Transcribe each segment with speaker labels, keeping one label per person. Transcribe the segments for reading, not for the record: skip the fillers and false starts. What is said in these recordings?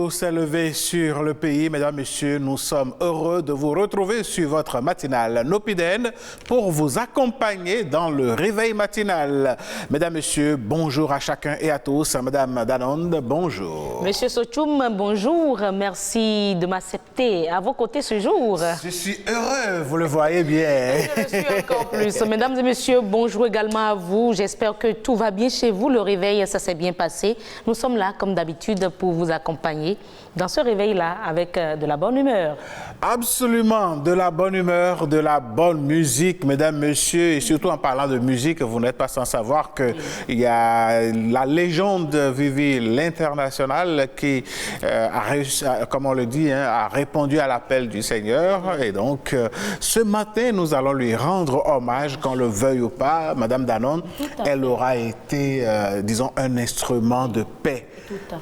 Speaker 1: jour s'est levé sur le pays. Mesdames, Messieurs, nous sommes heureux de vous retrouver sur votre matinale Nopiden pour vous accompagner dans le réveil matinal. Mesdames, Messieurs, bonjour à chacun et à tous. Madame Danonde, bonjour.
Speaker 2: Monsieur Sochoum, bonjour. Merci de m'accepter à vos côtés ce jour.
Speaker 1: Je suis heureux, vous le voyez bien.
Speaker 2: Je le suis encore plus. Mesdames et messieurs, bonjour également à vous. J'espère que tout va bien chez vous. Le réveil, ça s'est bien passé. Nous sommes là, comme d'habitude, pour vous accompagner dans ce réveil-là avec de la bonne humeur.
Speaker 1: Absolument, de la bonne humeur, de la bonne musique, mesdames, messieurs, et surtout en parlant de musique, vous n'êtes pas sans savoir qu'il y a la légende Vivi l'International qui a réussi, comme on le dit, a répondu à l'appel du Seigneur. Et donc, ce matin, nous allons lui rendre hommage, qu'on le veuille ou pas. Madame Danone, elle aura été, disons, un instrument de paix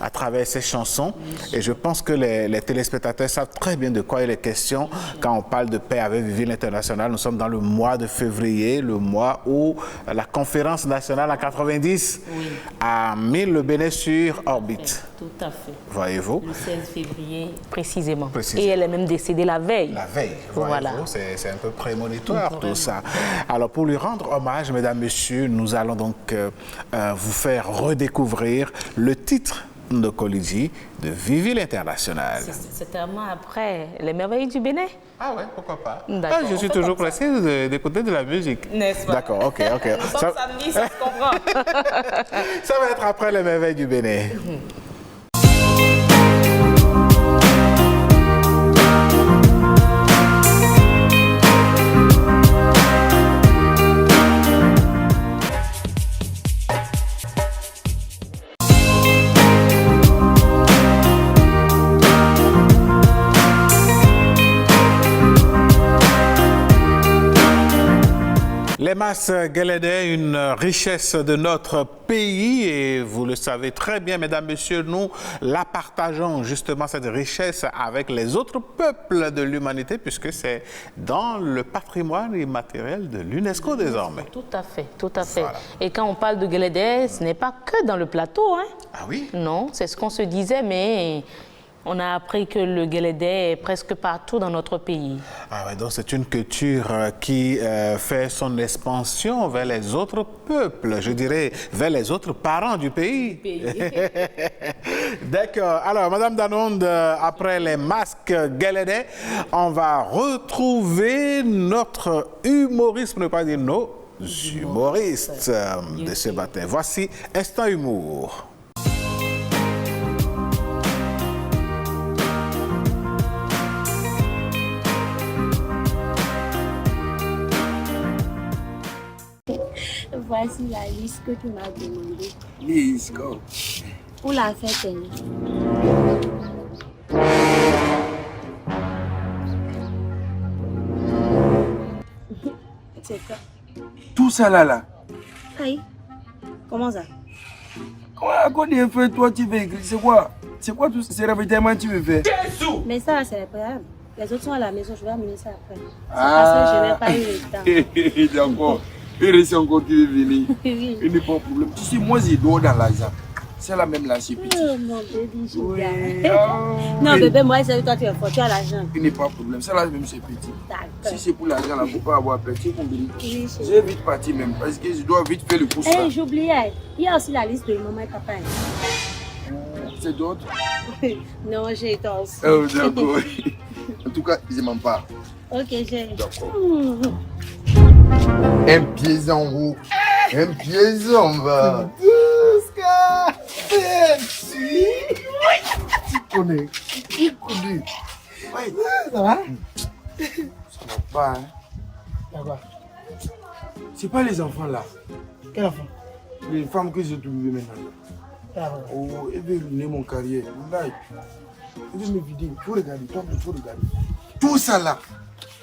Speaker 1: à travers ses chansons. Et je pense que les téléspectateurs savent très bien de quoi il est question quand on parle de paix avec Vivi l'International. Nous sommes dans le mois de février, le mois où la conférence nationale en 90 a mis le Bénin sur orbite.
Speaker 2: Tout à fait.
Speaker 1: Voyez-vous?
Speaker 2: Le 16 février, précisément. Et elle est même décédée la veille.
Speaker 1: La veille,
Speaker 2: voilà.
Speaker 1: C'est un peu prémonitoire tout ça. Alors, pour lui rendre hommage, mesdames, messieurs, nous allons donc vous faire redécouvrir le titre de Kolidji de Vivi l'International.
Speaker 2: C'est tellement après les merveilles du Bénin.
Speaker 1: Ah ouais, pourquoi pas.
Speaker 2: Je
Speaker 1: suis toujours pressé d'écouter de la musique.
Speaker 2: N'est-ce pas?
Speaker 1: D'accord, ok.
Speaker 2: Nous sommes samedi, ça se comprend.
Speaker 1: Ça va être après les merveilles du Bénin. Les masses Guélédé, une richesse de notre pays et vous le savez très bien, mesdames, messieurs, nous la partageons justement cette richesse avec les autres peuples de l'humanité puisque c'est dans le patrimoine immatériel de l'UNESCO désormais.
Speaker 2: Tout à fait, tout à fait.
Speaker 1: Voilà.
Speaker 2: Et quand on parle de Guélédé, ce n'est pas que dans le plateau, hein?
Speaker 1: Ah oui?
Speaker 2: Non, c'est ce qu'on se disait, mais on a appris que le Guélédé est presque partout dans notre pays.
Speaker 1: Ah ouais, donc c'est une culture qui fait son expansion vers les autres peuples, je dirais vers les autres parents du pays. D'accord. Alors, Madame Danonde, après les masques Guélédé, on va retrouver notre humoriste, pour ne pas dire nos humoristes de ce matin. Voici Instant Humour.
Speaker 3: Voici la liste que tu m'as demandé.
Speaker 4: Lise, go.
Speaker 3: Pour la fête. C'est quoi?
Speaker 4: Tout ça là.
Speaker 3: Aïe. Comment ça?
Speaker 4: Comment à quoi des feux toi tu veux écrire? C'est quoi? C'est quoi tout ces ravitaillements tu veux faire?
Speaker 3: Mais ça, c'est les préalables. Les autres sont à la maison, je vais amener ça après. C'est
Speaker 4: Ah.
Speaker 3: parce que je n'ai pas eu le temps.
Speaker 4: D'accord. Il reste encore qui veut venir.
Speaker 3: Oui.
Speaker 4: Il n'est pas de problème. Tu sais, moi j'ai d'eau dans l'argent. C'est la même là, c'est petit.
Speaker 3: Oh mon bébé, je
Speaker 4: Oui.
Speaker 3: viens.
Speaker 4: Ah,
Speaker 3: Non,
Speaker 4: oui.
Speaker 3: bébé, moi, c'est toi, tu es fort, tu as l'argent.
Speaker 4: Il n'est pas de problème. Ça là même c'est petit.
Speaker 3: D'accord.
Speaker 4: Si c'est pour l'argent, là, il ne faut pas avoir peur. Tu comprends?
Speaker 3: Oui, chérie.
Speaker 4: Je vais vite partir même parce que je dois vite faire le course là.
Speaker 3: Eh, j'oubliais. Il y a aussi la liste de maman et papa.
Speaker 4: C'est d'autres?
Speaker 3: Non, j'ai tort.
Speaker 4: Oh, d'accord. En tout cas, je m'en parle.
Speaker 3: Ok, j'ai.
Speaker 4: D'accord.
Speaker 5: Un pied en haut, un pied en bas. Tu connais.
Speaker 4: Ouais.
Speaker 5: Ça va?
Speaker 4: Ça va pas, hein.
Speaker 5: D'accord.
Speaker 4: C'est pas les enfants là.
Speaker 5: Quel enfant?
Speaker 4: Les femmes que j'ai trouvées maintenant.
Speaker 5: D'accord.
Speaker 4: Oh, elle veut ruiner mon carrière. Là, elle veut me vider. Il faut regarder, toi, il faut regarder. Tout ça là.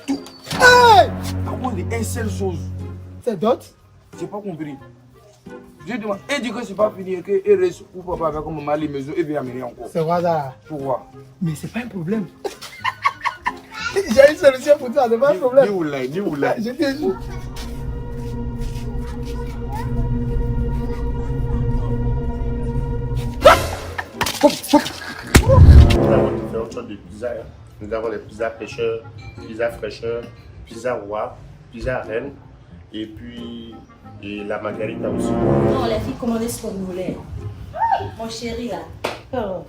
Speaker 4: Tout.
Speaker 5: Hey!
Speaker 4: À cause d'une seule chose.
Speaker 5: C'est d'autres?
Speaker 4: J'ai pas compris. Je demande, elle dit que c'est pas fini et qu'elle reste pour papa avec maman à la maison et veut amener encore.
Speaker 5: C'est quoi ça?
Speaker 4: Pourquoi?
Speaker 5: Mais c'est pas un problème. J'ai une solution pour toi, c'est pas un problème.
Speaker 4: Ni où là.
Speaker 5: Je te jure.
Speaker 6: de pizza. Hein. Nous avons les pizzas pêcheurs, pizza fraîcheur, pizza roi, pizza reine et puis la margarita aussi.
Speaker 3: Non, les filles, commandez ce que vous voulez. Mon chéri, là. Oh,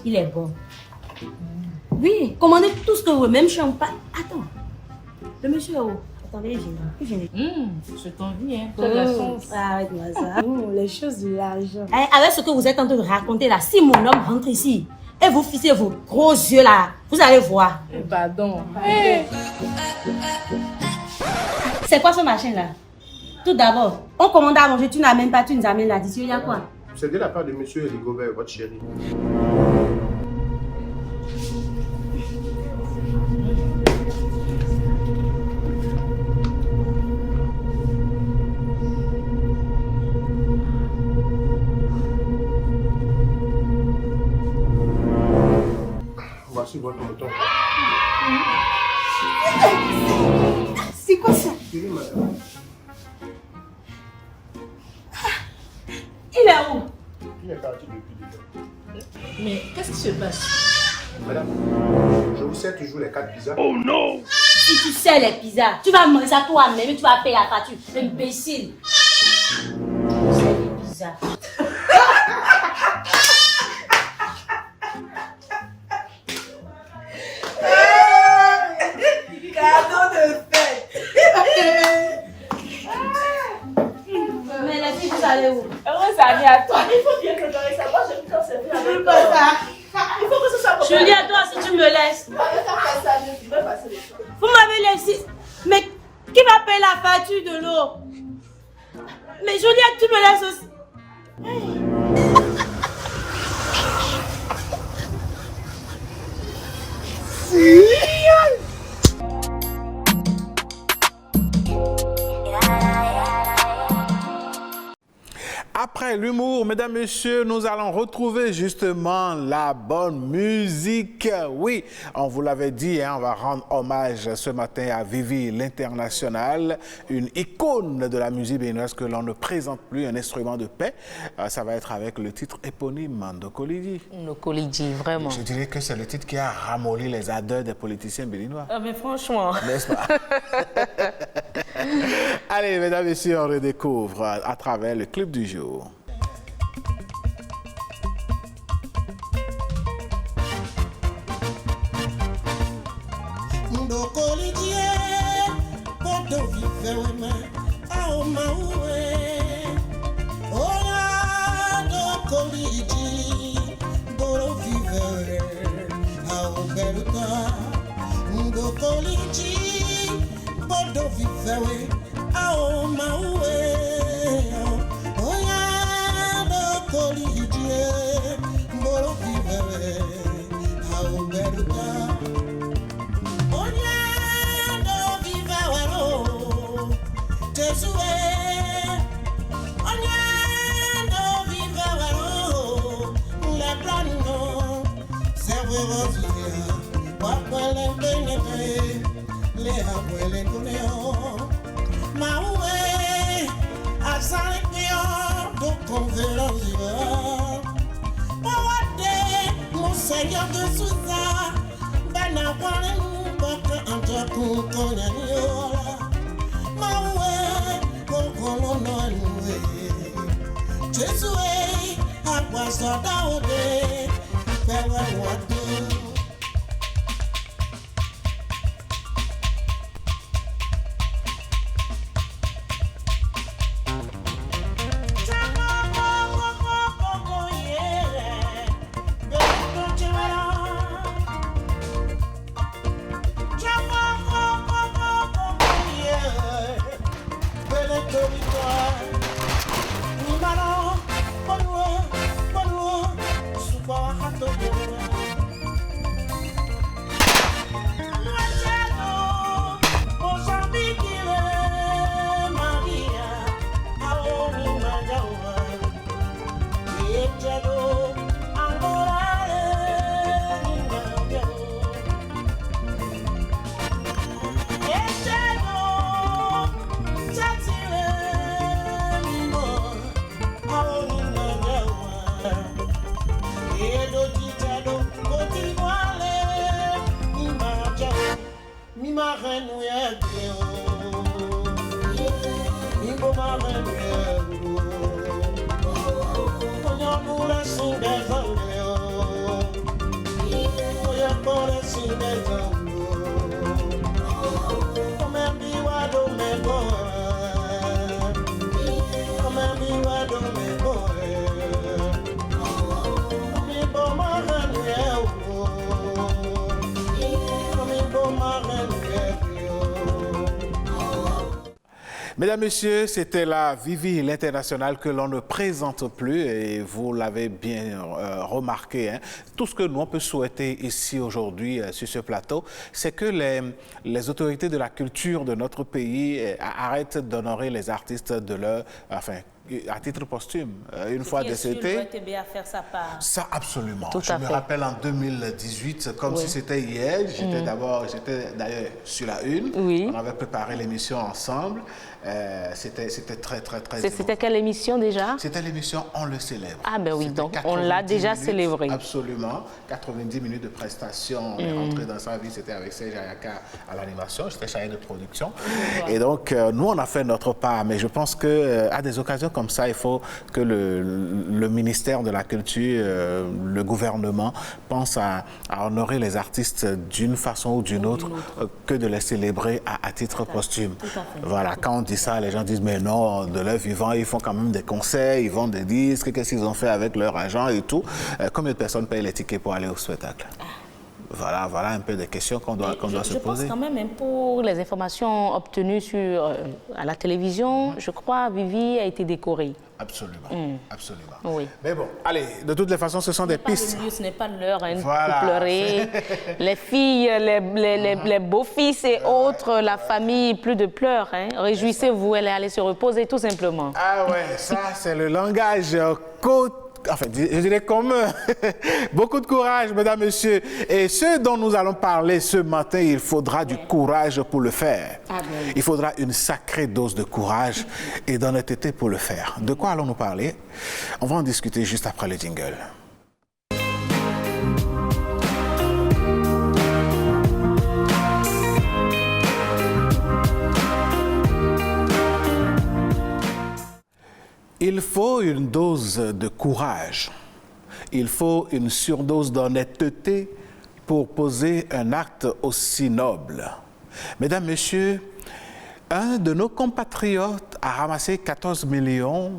Speaker 3: il est bon. Oui, commandez tout ce que vous voulez, même champagne. Attends, le monsieur est où? Attendez, il vient.
Speaker 2: Je t'envie, hein. T'as de la chance.
Speaker 3: Arrête-moi ça.
Speaker 5: Les choses de l'argent.
Speaker 3: Avec ce que vous êtes en train de raconter là, si mon homme rentre ici et vous fixez vos gros yeux là, vous allez voir.
Speaker 2: Pardon.
Speaker 3: C'est quoi ce machin là? Tout d'abord, on commande à manger, tu n'amènes pas, tu nous amènes là-dessus, il y a quoi?
Speaker 6: C'est de la part de monsieur Rigobert, votre chéri. Voici votre mouton.
Speaker 5: C'est quoi ça?
Speaker 6: Oui, madame.
Speaker 3: Il est où?
Speaker 6: Il est parti depuis déjà.
Speaker 2: Mais qu'est-ce qui se passe?
Speaker 6: Madame, je vous sers toujours les 4 pizzas.
Speaker 7: Oh non!
Speaker 3: Si tu sais les pizzas, tu vas manger ça toi-même et tu vas payer la facture. Imbécile. C'est les pizzas.
Speaker 5: Cadeau de fête.
Speaker 3: Mais les filles, vous allez où?
Speaker 2: Heureuse année à toi.
Speaker 8: Il faut bien que dans les sabots, je vais t'en servir avec
Speaker 5: Pourquoi ça?
Speaker 8: Il faut que ce soit
Speaker 3: Je dis à toi si tu me laisses.
Speaker 8: Je vais faire ça, je vais passer les choses.
Speaker 3: Vous m'avez laissé. Mais qui va payer la facture de l'eau? Mais Juliette, tu me laisses aussi.
Speaker 1: Après l'humour, mesdames, messieurs, nous allons retrouver justement la bonne musique. Oui, on vous l'avait dit, hein, on va rendre hommage ce matin à Vivi l'International, une icône de la musique béninoise que l'on ne présente plus, un instrument de paix. Ça va être avec le titre éponyme Ndokolidi.
Speaker 2: Ndokolidi, vraiment.
Speaker 1: Je dirais que c'est le titre qui a ramolli les ardeurs des politiciens béninois.
Speaker 2: Ah, mais franchement.
Speaker 1: N'est-ce pas? Allez, mesdames, messieurs, on redécouvre à travers le clip du jour. Mesdames, Messieurs, c'était la Vivi, l'international que l'on ne présente plus et vous l'avez bien remarqué. Hein. Tout ce que nous on peut souhaiter ici aujourd'hui sur ce plateau, c'est que les autorités de la culture de notre pays arrêtent d'honorer les artistes de leur... Enfin, à titre posthume, une fois décédé.
Speaker 2: Le à faire sa part.
Speaker 1: Ça, absolument.
Speaker 2: Tout
Speaker 1: Je
Speaker 2: à
Speaker 1: me
Speaker 2: fait.
Speaker 1: rappelle en 2018, comme si c'était hier. J'étais d'ailleurs sur la une.
Speaker 2: Oui.
Speaker 1: On avait préparé l'émission ensemble. C'était très
Speaker 2: C'était
Speaker 1: émouvant.
Speaker 2: quelle émission déjà?
Speaker 1: C'était l'émission On le célèbre.
Speaker 2: Ah ben oui,
Speaker 1: C'était
Speaker 2: donc on l'a
Speaker 1: 90
Speaker 2: déjà
Speaker 1: minutes,
Speaker 2: célébré.
Speaker 1: Absolument. 90 minutes de prestation. On est rentré dans sa vie, c'était avec Serge Ayaka à l'animation. J'étais chargé de production. Et donc, nous, on a fait notre part. Mais je pense qu'à des occasions comme ça, il faut que le ministère de la Culture, le gouvernement, pense à honorer les artistes d'une façon ou d'une autre que de les célébrer à titre posthume. Voilà, quand on dit ça, les gens disent mais non, de leur vivant, ils font quand même des concerts, ils vendent des disques, qu'est-ce qu'ils ont fait avec leur argent et tout. Combien de personnes payent les tickets pour aller au spectacle? Voilà un peu des questions qu'on doit se
Speaker 2: Je
Speaker 1: poser.
Speaker 2: pense quand même, pour les informations obtenues à la télévision, je crois Vivi a été décorée.
Speaker 1: Absolument, absolument.
Speaker 2: Oui.
Speaker 1: Mais bon, allez, de toutes les façons, ce sont des pistes.
Speaker 2: Ce n'est pas l'heure hein,
Speaker 1: Voilà.
Speaker 2: pour pleurer. Les filles, les beaux-fils et autres, la famille, plus de pleurs. Hein. Réjouissez-vous, elle est allée se reposer tout simplement.
Speaker 1: Ah ouais, ça c'est le langage enfin, je dirais commun. Beaucoup de courage, mesdames, messieurs. Et ce dont nous allons parler ce matin, il faudra du courage pour le faire.
Speaker 2: Ah ben.
Speaker 1: Il faudra une sacrée dose de courage et d'honnêteté pour le faire. De quoi allons-nous parler? On va en discuter juste après le jingle. Il faut une dose de courage. Il faut une surdose d'honnêteté pour poser un acte aussi noble. Mesdames, Messieurs, un de nos compatriotes a ramassé 14 millions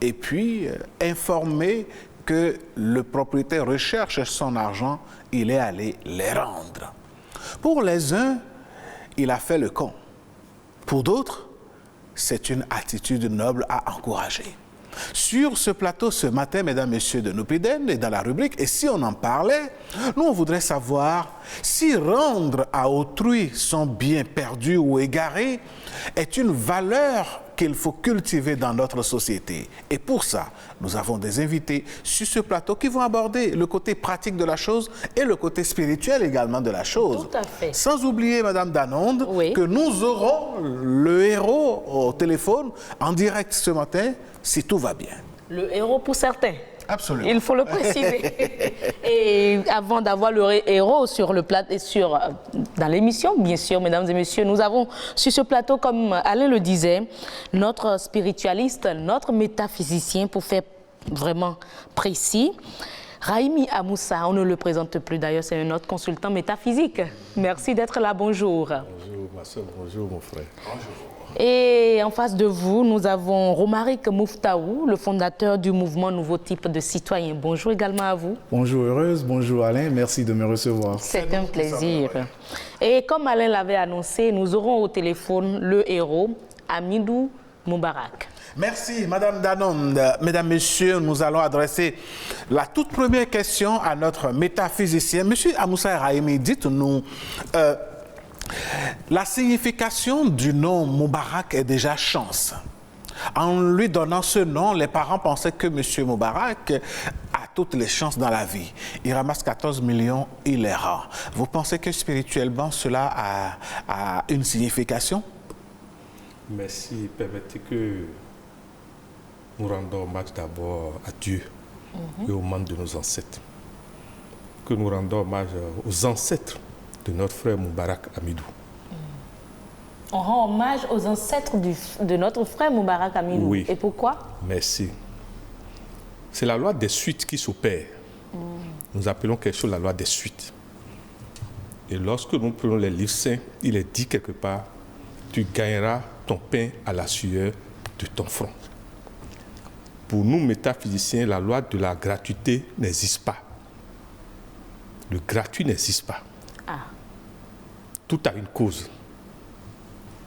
Speaker 1: et puis informé que le propriétaire recherche son argent, il est allé les rendre. Pour les uns, il a fait le con. Pour d'autres, c'est une attitude noble à encourager. Sur ce plateau ce matin, mesdames, messieurs de Nupiden, et dans la rubrique « Et si on en parlait ?», nous, on voudrait savoir si rendre à autrui son bien perdu ou égaré est une valeur qu'il faut cultiver dans notre société. Et pour ça, nous avons des invités sur ce plateau qui vont aborder le côté pratique de la chose et le côté spirituel également de la chose.
Speaker 2: Tout à fait.
Speaker 1: Sans oublier, Madame Danonde,
Speaker 2: Oui.
Speaker 1: que nous aurons le héros au téléphone en direct ce matin, si tout va bien.
Speaker 2: Le héros pour certains.
Speaker 1: Absolument.
Speaker 2: Il faut le préciser. Et avant d'avoir le héros sur le plateau, dans l'émission, bien sûr, mesdames et messieurs, nous avons sur ce plateau, comme Alain le disait, notre spiritualiste, notre métaphysicien, pour faire vraiment précis. Raimi Amoussa, on ne le présente plus d'ailleurs, c'est notre consultant métaphysique. Merci d'être là, bonjour.
Speaker 7: Bonjour ma soeur, bonjour mon frère. Bonjour.
Speaker 2: Et en face de vous, nous avons Romaric Mouftaou, le fondateur du mouvement Nouveau Type de Citoyens. Bonjour également à vous.
Speaker 5: Bonjour Heureuse, bonjour Alain, merci de me recevoir.
Speaker 2: C'est un plaisir. Et comme Alain l'avait annoncé, nous aurons au téléphone le héros, Hamidou Moubarak.
Speaker 1: Merci, Madame Danonde. Mesdames, Messieurs, nous allons adresser la toute première question à notre métaphysicien. Monsieur Amoussa Raimi, dites-nous, la signification du nom Moubarak est déjà chance. En lui donnant ce nom, les parents pensaient que M. Moubarak a toutes les chances dans la vie. Il ramasse 14 millions, il est rare. Vous pensez que spirituellement, cela a une signification?
Speaker 7: Merci, permettez que nous rendons hommage d'abord à Dieu et aux membres de nos ancêtres. Que nous rendons hommage aux ancêtres de notre frère Moubarak Hamidou.
Speaker 2: On rend hommage aux ancêtres de notre frère Moubarak Hamidou.
Speaker 7: Oui.
Speaker 2: Et pourquoi?
Speaker 7: Merci. C'est la loi des suites qui s'opère. Nous appelons quelque chose la loi des suites. Et lorsque nous prenons les livres saints, il est dit quelque part, tu gagneras ton pain à la sueur de ton front. Pour nous, métaphysiciens, la loi de la gratuité n'existe pas. Le gratuit n'existe pas.
Speaker 2: Ah.
Speaker 7: Tout a une cause.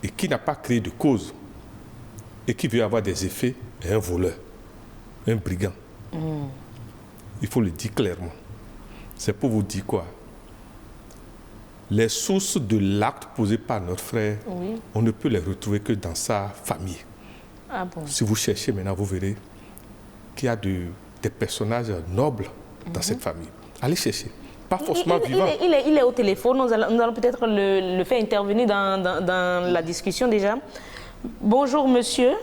Speaker 7: Et qui n'a pas créé de cause et qui veut avoir des effets est un voleur, un brigand. Il faut le dire clairement. C'est pour vous dire quoi? Les sources de l'acte posé par notre frère, on ne peut les retrouver que dans sa famille.
Speaker 2: Ah bon?
Speaker 7: Si vous cherchez maintenant, vous verrez qu'il y a des personnages nobles dans cette famille. Allez chercher. Pas forcément vivant.
Speaker 2: Il est au téléphone, nous allons peut-être le faire intervenir dans la discussion déjà. Bonjour monsieur.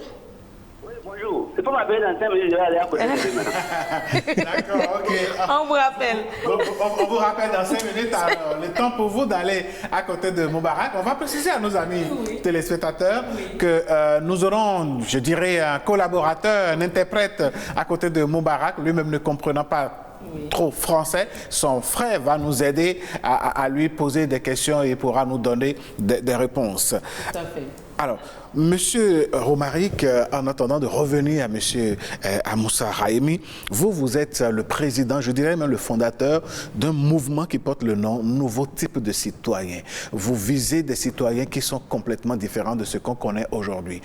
Speaker 9: Oui, bonjour. C'est pas m'appeler dans 5 minutes, je vais aller à côté de lui maintenant.
Speaker 1: D'accord, ok.
Speaker 2: On vous rappelle.
Speaker 1: On vous rappelle dans 5 minutes, alors, le temps pour vous d'aller à côté de Moubarak. On va préciser à nos amis téléspectateurs que nous aurons, je dirais, un collaborateur, un interprète à côté de Moubarak, lui-même ne comprenant pas trop français. Son frère va nous aider à lui poser des questions et pourra nous donner des réponses.
Speaker 2: Tout à fait.
Speaker 1: Alors, Monsieur Romaric, en attendant de revenir à Monsieur Amoussa Rahimi, vous êtes le président, je dirais même le fondateur d'un mouvement qui porte le nom Nouveau Type de Citoyens. Vous visez des citoyens qui sont complètement différents de ce qu'on connaît aujourd'hui.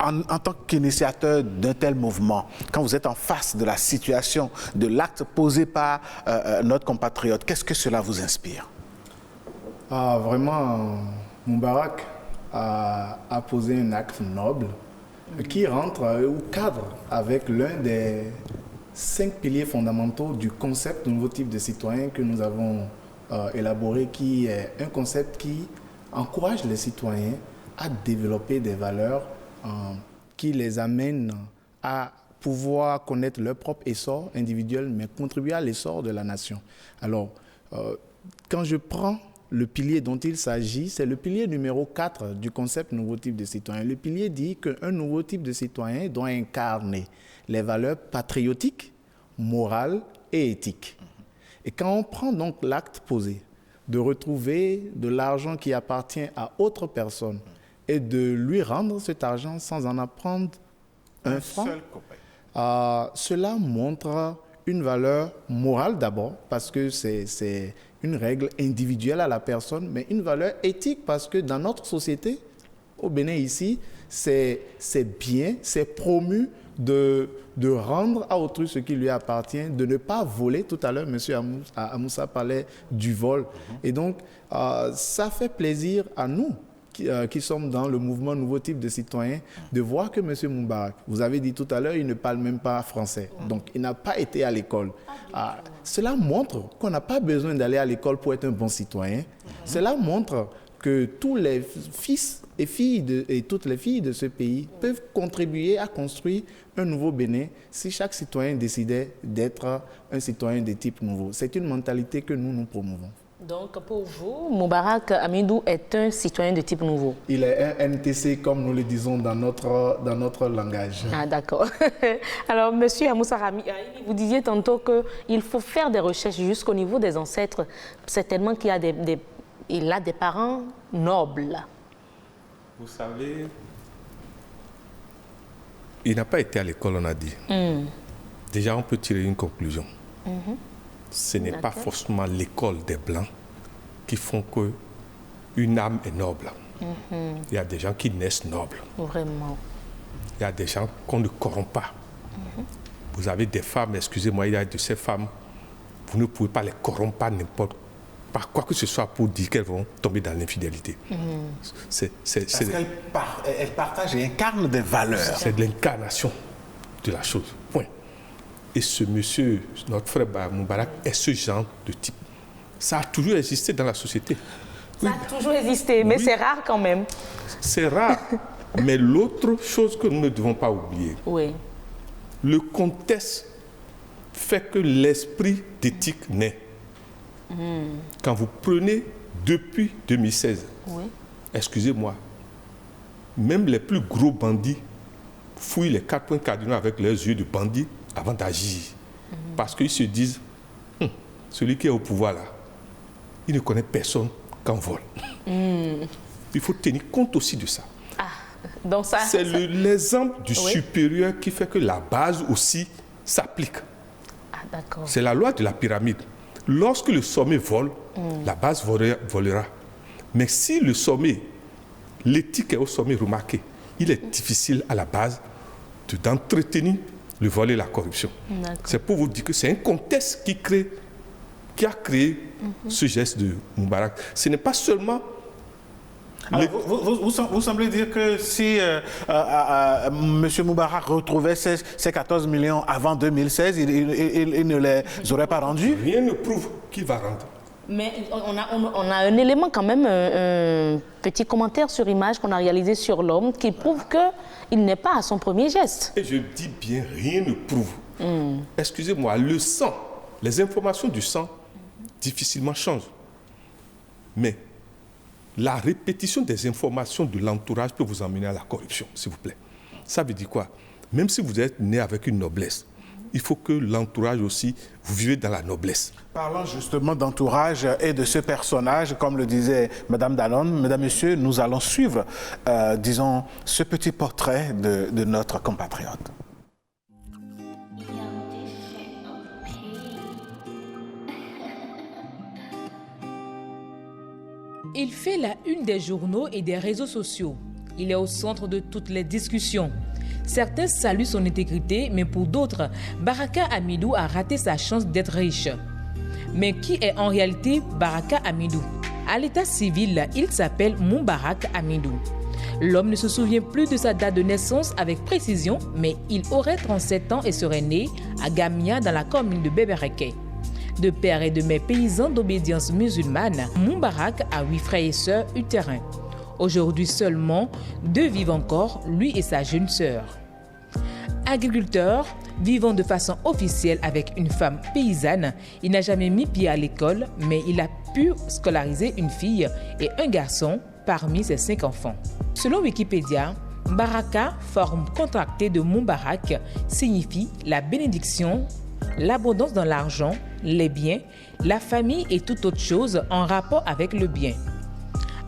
Speaker 1: En tant qu'initiateur d'un tel mouvement, quand vous êtes en face de la situation, de l'acte posé par notre compatriote, qu'est-ce que cela vous inspire?
Speaker 5: Vraiment, Moubarak a posé un acte noble qui rentre ou cadre avec l'un des 5 piliers fondamentaux du concept de nouveau type de citoyen que nous avons élaboré, qui est un concept qui encourage les citoyens à développer des valeurs qui les amènent à pouvoir connaître leur propre essor individuel, mais contribuer à l'essor de la nation. Alors, quand je prends le pilier dont il s'agit, c'est le pilier numéro 4 du concept nouveau type de citoyen. Le pilier dit qu'un nouveau type de citoyen doit incarner les valeurs patriotiques, morales et éthiques. Et quand on prend donc l'acte posé de retrouver de l'argent qui appartient à autre personne et de lui rendre cet argent sans en apprendre un franc, cela montre une valeur morale d'abord, parce que c'est une règle individuelle à la personne, mais une valeur éthique, parce que dans notre société, au Bénin ici, c'est bien, c'est promu de rendre à autrui ce qui lui appartient, de ne pas voler. Tout à l'heure, M. Amoussa parlait du vol. Et donc, ça fait plaisir à nous qui sommes dans le mouvement Nouveau Type de Citoyens, de voir que M. Moubarak, vous avez dit tout à l'heure, il ne parle même pas français. Donc, il n'a pas été à l'école. Cela montre qu'on n'a pas besoin d'aller à l'école pour être un bon citoyen. Cela montre que tous les fils et filles et toutes les filles de ce pays peuvent contribuer à construire un nouveau Bénin si chaque citoyen décidait d'être un citoyen de type nouveau. C'est une mentalité que nous promouvons.
Speaker 2: Donc, pour vous, Moubarak Hamidou est un citoyen de type nouveau? Il
Speaker 5: est un NTC, comme nous le disons dans notre langage.
Speaker 2: Ah, d'accord. Alors, Monsieur Amoussa Rahimi, vous disiez tantôt qu'il faut faire des recherches jusqu'au niveau des ancêtres. Certainement qu'il y a des parents nobles.
Speaker 7: Vous savez, il n'a pas été à l'école, on a dit. Déjà, on peut tirer une conclusion. Ce n'est pas forcément l'école des Blancs qui font qu'une âme est noble. Il y a des gens qui naissent nobles.
Speaker 2: Vraiment.
Speaker 7: Il y a des gens qu'on ne corrompt pas. Vous avez des femmes, excusez-moi, il y a de ces femmes, vous ne pouvez pas les corrompre par quoi que ce soit pour dire qu'elles vont tomber dans l'infidélité.
Speaker 1: Parce qu'elles partagent et incarnent des valeurs.
Speaker 7: C'est de l'incarnation de la chose. Point. Et ce monsieur, notre frère Moubarak, est ce genre de type. Ça a toujours existé dans la société.
Speaker 2: Ça a toujours existé, mais c'est rare quand même.
Speaker 7: C'est rare. Mais l'autre chose que nous ne devons pas oublier, le contexte fait que l'esprit d'éthique naît. Quand vous prenez depuis 2016, excusez-moi, même les plus gros bandits fouillent les 4 points cardinaux avec leurs yeux de bandits avant d'agir. Parce qu'ils se disent, celui qui est au pouvoir là, il ne connaît personne qu'en vol. Il faut tenir compte aussi de ça. C'est l'exemple du supérieur qui fait que la base aussi s'applique. C'est la loi de la pyramide. Lorsque le sommet vole, la base volera. Mais si le sommet, l'éthique est au sommet, remarquez, il est difficile à la base d'entretenir le vol et la corruption. C'est pour vous dire que c'est un contexte qui a créé ce geste de Moubarak. Ce n'est pas seulement...
Speaker 1: Alors, vous semblez dire que si M. Moubarak retrouvait ces 14 millions avant 2016, il ne les aurait pas rendus?
Speaker 7: Rien ne prouve qu'il va rendre.
Speaker 2: Mais on a un élément quand même, un petit commentaire sur image qu'on a réalisé sur l'homme qui prouve qu'il n'est pas à son premier geste.
Speaker 7: Et je dis bien, rien ne prouve. Excusez-moi, le sang, les informations du sang difficilement changent. Mais la répétition des informations de l'entourage peut vous emmener à la corruption, s'il vous plaît. Ça veut dire quoi? Même si vous êtes né avec une noblesse, il faut que l'entourage aussi, vous vivez dans la noblesse.
Speaker 1: Parlant justement d'entourage et de ce personnage, comme le disait Mme Danone, mesdames, messieurs, nous allons suivre, disons, ce petit portrait de notre compatriote.
Speaker 10: Il fait la une des journaux et des réseaux sociaux. Il est au centre de toutes les discussions. Certains saluent son intégrité, mais pour d'autres, Baraka Hamidou a raté sa chance d'être riche. Mais qui est en réalité Baraka Hamidou? À l'état civil, il s'appelle Moubarak Hamidou. L'homme ne se souvient plus de sa date de naissance avec précision, mais il aurait 37 ans et serait né à Gamia dans la commune de Bebereke. De père et de mère paysans d'obédience musulmane, Moubarak a 8 frères et sœurs utérins. Aujourd'hui seulement, 2 vivent encore, lui et sa jeune sœur. Agriculteur, vivant de façon officielle avec une femme paysanne, il n'a jamais mis pied à l'école, mais il a pu scolariser une fille et un garçon parmi ses 5 enfants. Selon Wikipédia, Baraka, forme contractée de Moubarak, signifie la bénédiction, l'abondance dans l'argent, les biens, la famille et toute autre chose en rapport avec le bien.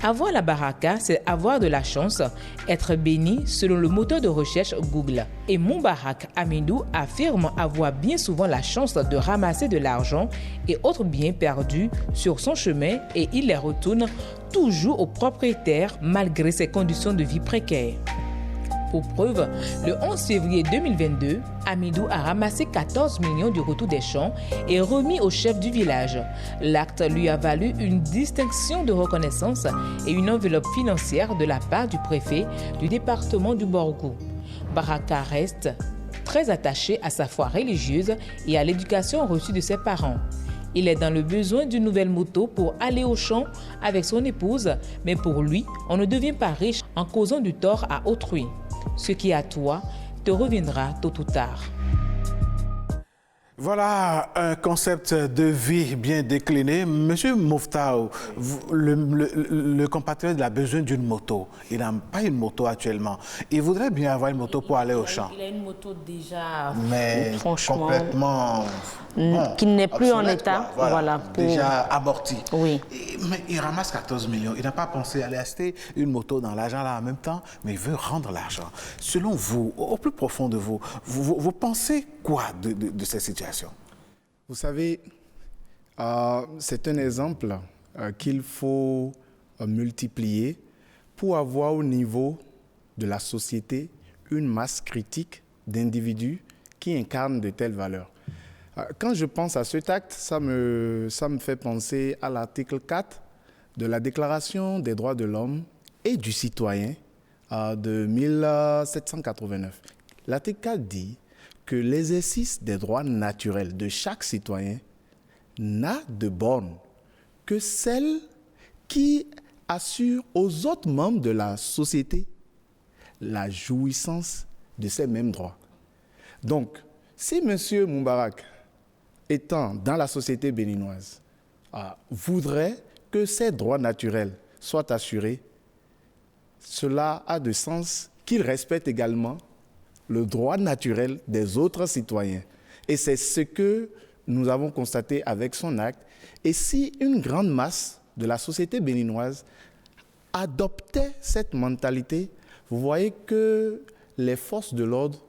Speaker 10: Avoir la baraka, c'est avoir de la chance, être béni selon le moteur de recherche Google. Et Moubarak Hamidou affirme avoir bien souvent la chance de ramasser de l'argent et autres biens perdus sur son chemin et il les retourne toujours au propriétaire malgré ses conditions de vie précaires. Pour preuve, le 11 février 2022, Hamidou a ramassé 14 millions du retour des champs et remis au chef du village. L'acte lui a valu une distinction de reconnaissance et une enveloppe financière de la part du préfet du département du Borgou. Baraka reste très attaché à sa foi religieuse et à l'éducation reçue de ses parents. Il est dans le besoin d'une nouvelle moto pour aller au champ avec son épouse, mais pour lui, on ne devient pas riche en causant du tort à autrui. Ce qui est à toi te reviendra tôt ou tard.
Speaker 1: Voilà un concept de vie bien décliné. Monsieur Mouftaou, le compatriote a besoin d'une moto. Il n'a pas une moto actuellement. Il voudrait bien avoir une moto pour aller au champ.
Speaker 2: Il a une moto déjà,
Speaker 1: mais
Speaker 2: franchement,
Speaker 1: complètement... Bon,
Speaker 2: qui n'est plus en état.
Speaker 1: Voilà, déjà amorti.
Speaker 2: Oui.
Speaker 1: Mais il ramasse 14 millions. Il n'a pas pensé à aller acheter une moto dans l'argent là en même temps, mais il veut rendre l'argent. Selon vous, au plus profond de vous, vous pensez quoi de cette situation?
Speaker 5: Vous savez, c'est un exemple qu'il faut multiplier pour avoir au niveau de la société une masse critique d'individus qui incarnent de telles valeurs. Quand je pense à cet acte, ça me fait penser à l'article 4 de la Déclaration des droits de l'homme et du citoyen de 1789. L'article 4 dit que l'exercice des droits naturels de chaque citoyen n'a de borne que celle qui assure aux autres membres de la société la jouissance de ces mêmes droits. Donc, si M. Moubarak, étant dans la société béninoise, voudrait que ces droits naturels soient assurés, cela a de sens qu'il respecte également le droit naturel des autres citoyens. Et c'est ce que nous avons constaté avec son acte. Et si une grande masse de la société béninoise adoptait cette mentalité, vous voyez que les forces de l'ordre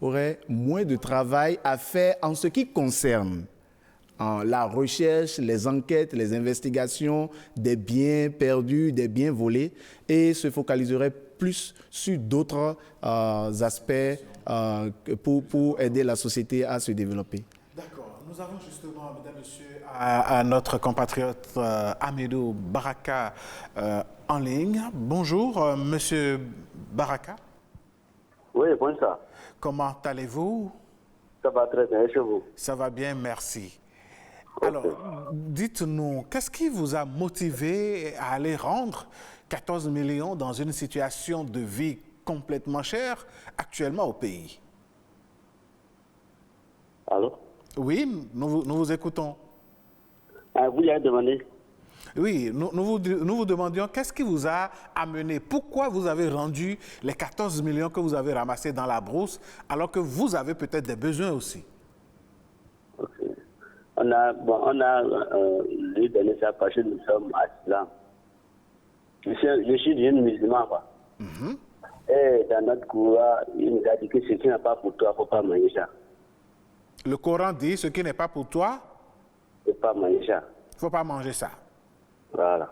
Speaker 5: auraient moins de travail à faire en ce qui concerne la recherche, les enquêtes, les investigations des biens perdus, des biens volés, et se focaliseraient plus sur d'autres aspects pour aider la société à se développer.
Speaker 1: D'accord. Nous avons justement, mesdames et messieurs, à notre compatriote Hamidou Baraka en ligne. Bonjour, monsieur Baraka.
Speaker 9: Oui, bonsoir.
Speaker 1: Comment allez-vous?
Speaker 9: Ça va très bien, chez vous?
Speaker 1: Ça va bien, merci. Alors, dites-nous, qu'est-ce qui vous a motivé à aller rendre 14 millions dans une situation de vie complètement chère actuellement au pays?
Speaker 9: Allô?
Speaker 1: Oui, nous vous écoutons.
Speaker 9: Vous l'avez demandé?
Speaker 1: Oui, nous vous demandions qu'est-ce qui vous a amené, pourquoi vous avez rendu les 14 millions que vous avez ramassés dans la brousse alors que vous avez peut-être des besoins aussi.
Speaker 9: Ok. On a le dernier ça parce que nous sommes à Islam. Je suis d'une musulman, quoi. Et dans notre Coran, il nous a dit que ce qui n'est pas pour toi, il ne faut pas manger ça.
Speaker 1: Le Coran dit ce qui n'est pas pour toi,
Speaker 9: il ne faut pas manger ça.
Speaker 1: Il ne faut pas manger ça.
Speaker 9: Voilà.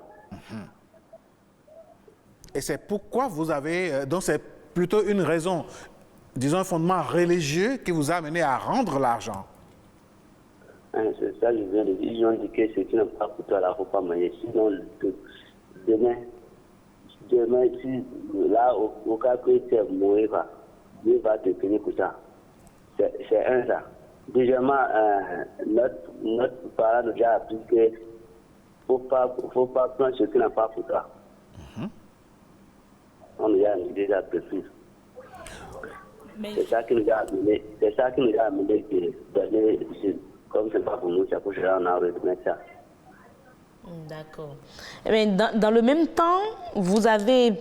Speaker 1: Et c'est pourquoi vous avez... donc c'est plutôt une raison, disons un fondement religieux qui vous a amené à rendre l'argent.
Speaker 9: C'est ça, je viens de dire. Ils ont dit que ce qui n'est pas pour toi, il ne faut pas manger. Sinon, demain, si, là, au cas que tu es mort, Dieu va te punir pour ça. C'est un ça. Deuxièmement, notre parent nous a appris que faut pas prendre ce qui n'est pas pour toi. On nous a déjà précis. C'est ça qui nous a amené de donner, comme ce n'est pas pour nous, c'est pour que on a remettre ça.
Speaker 2: D'accord. Mais dans le même temps, vous avez,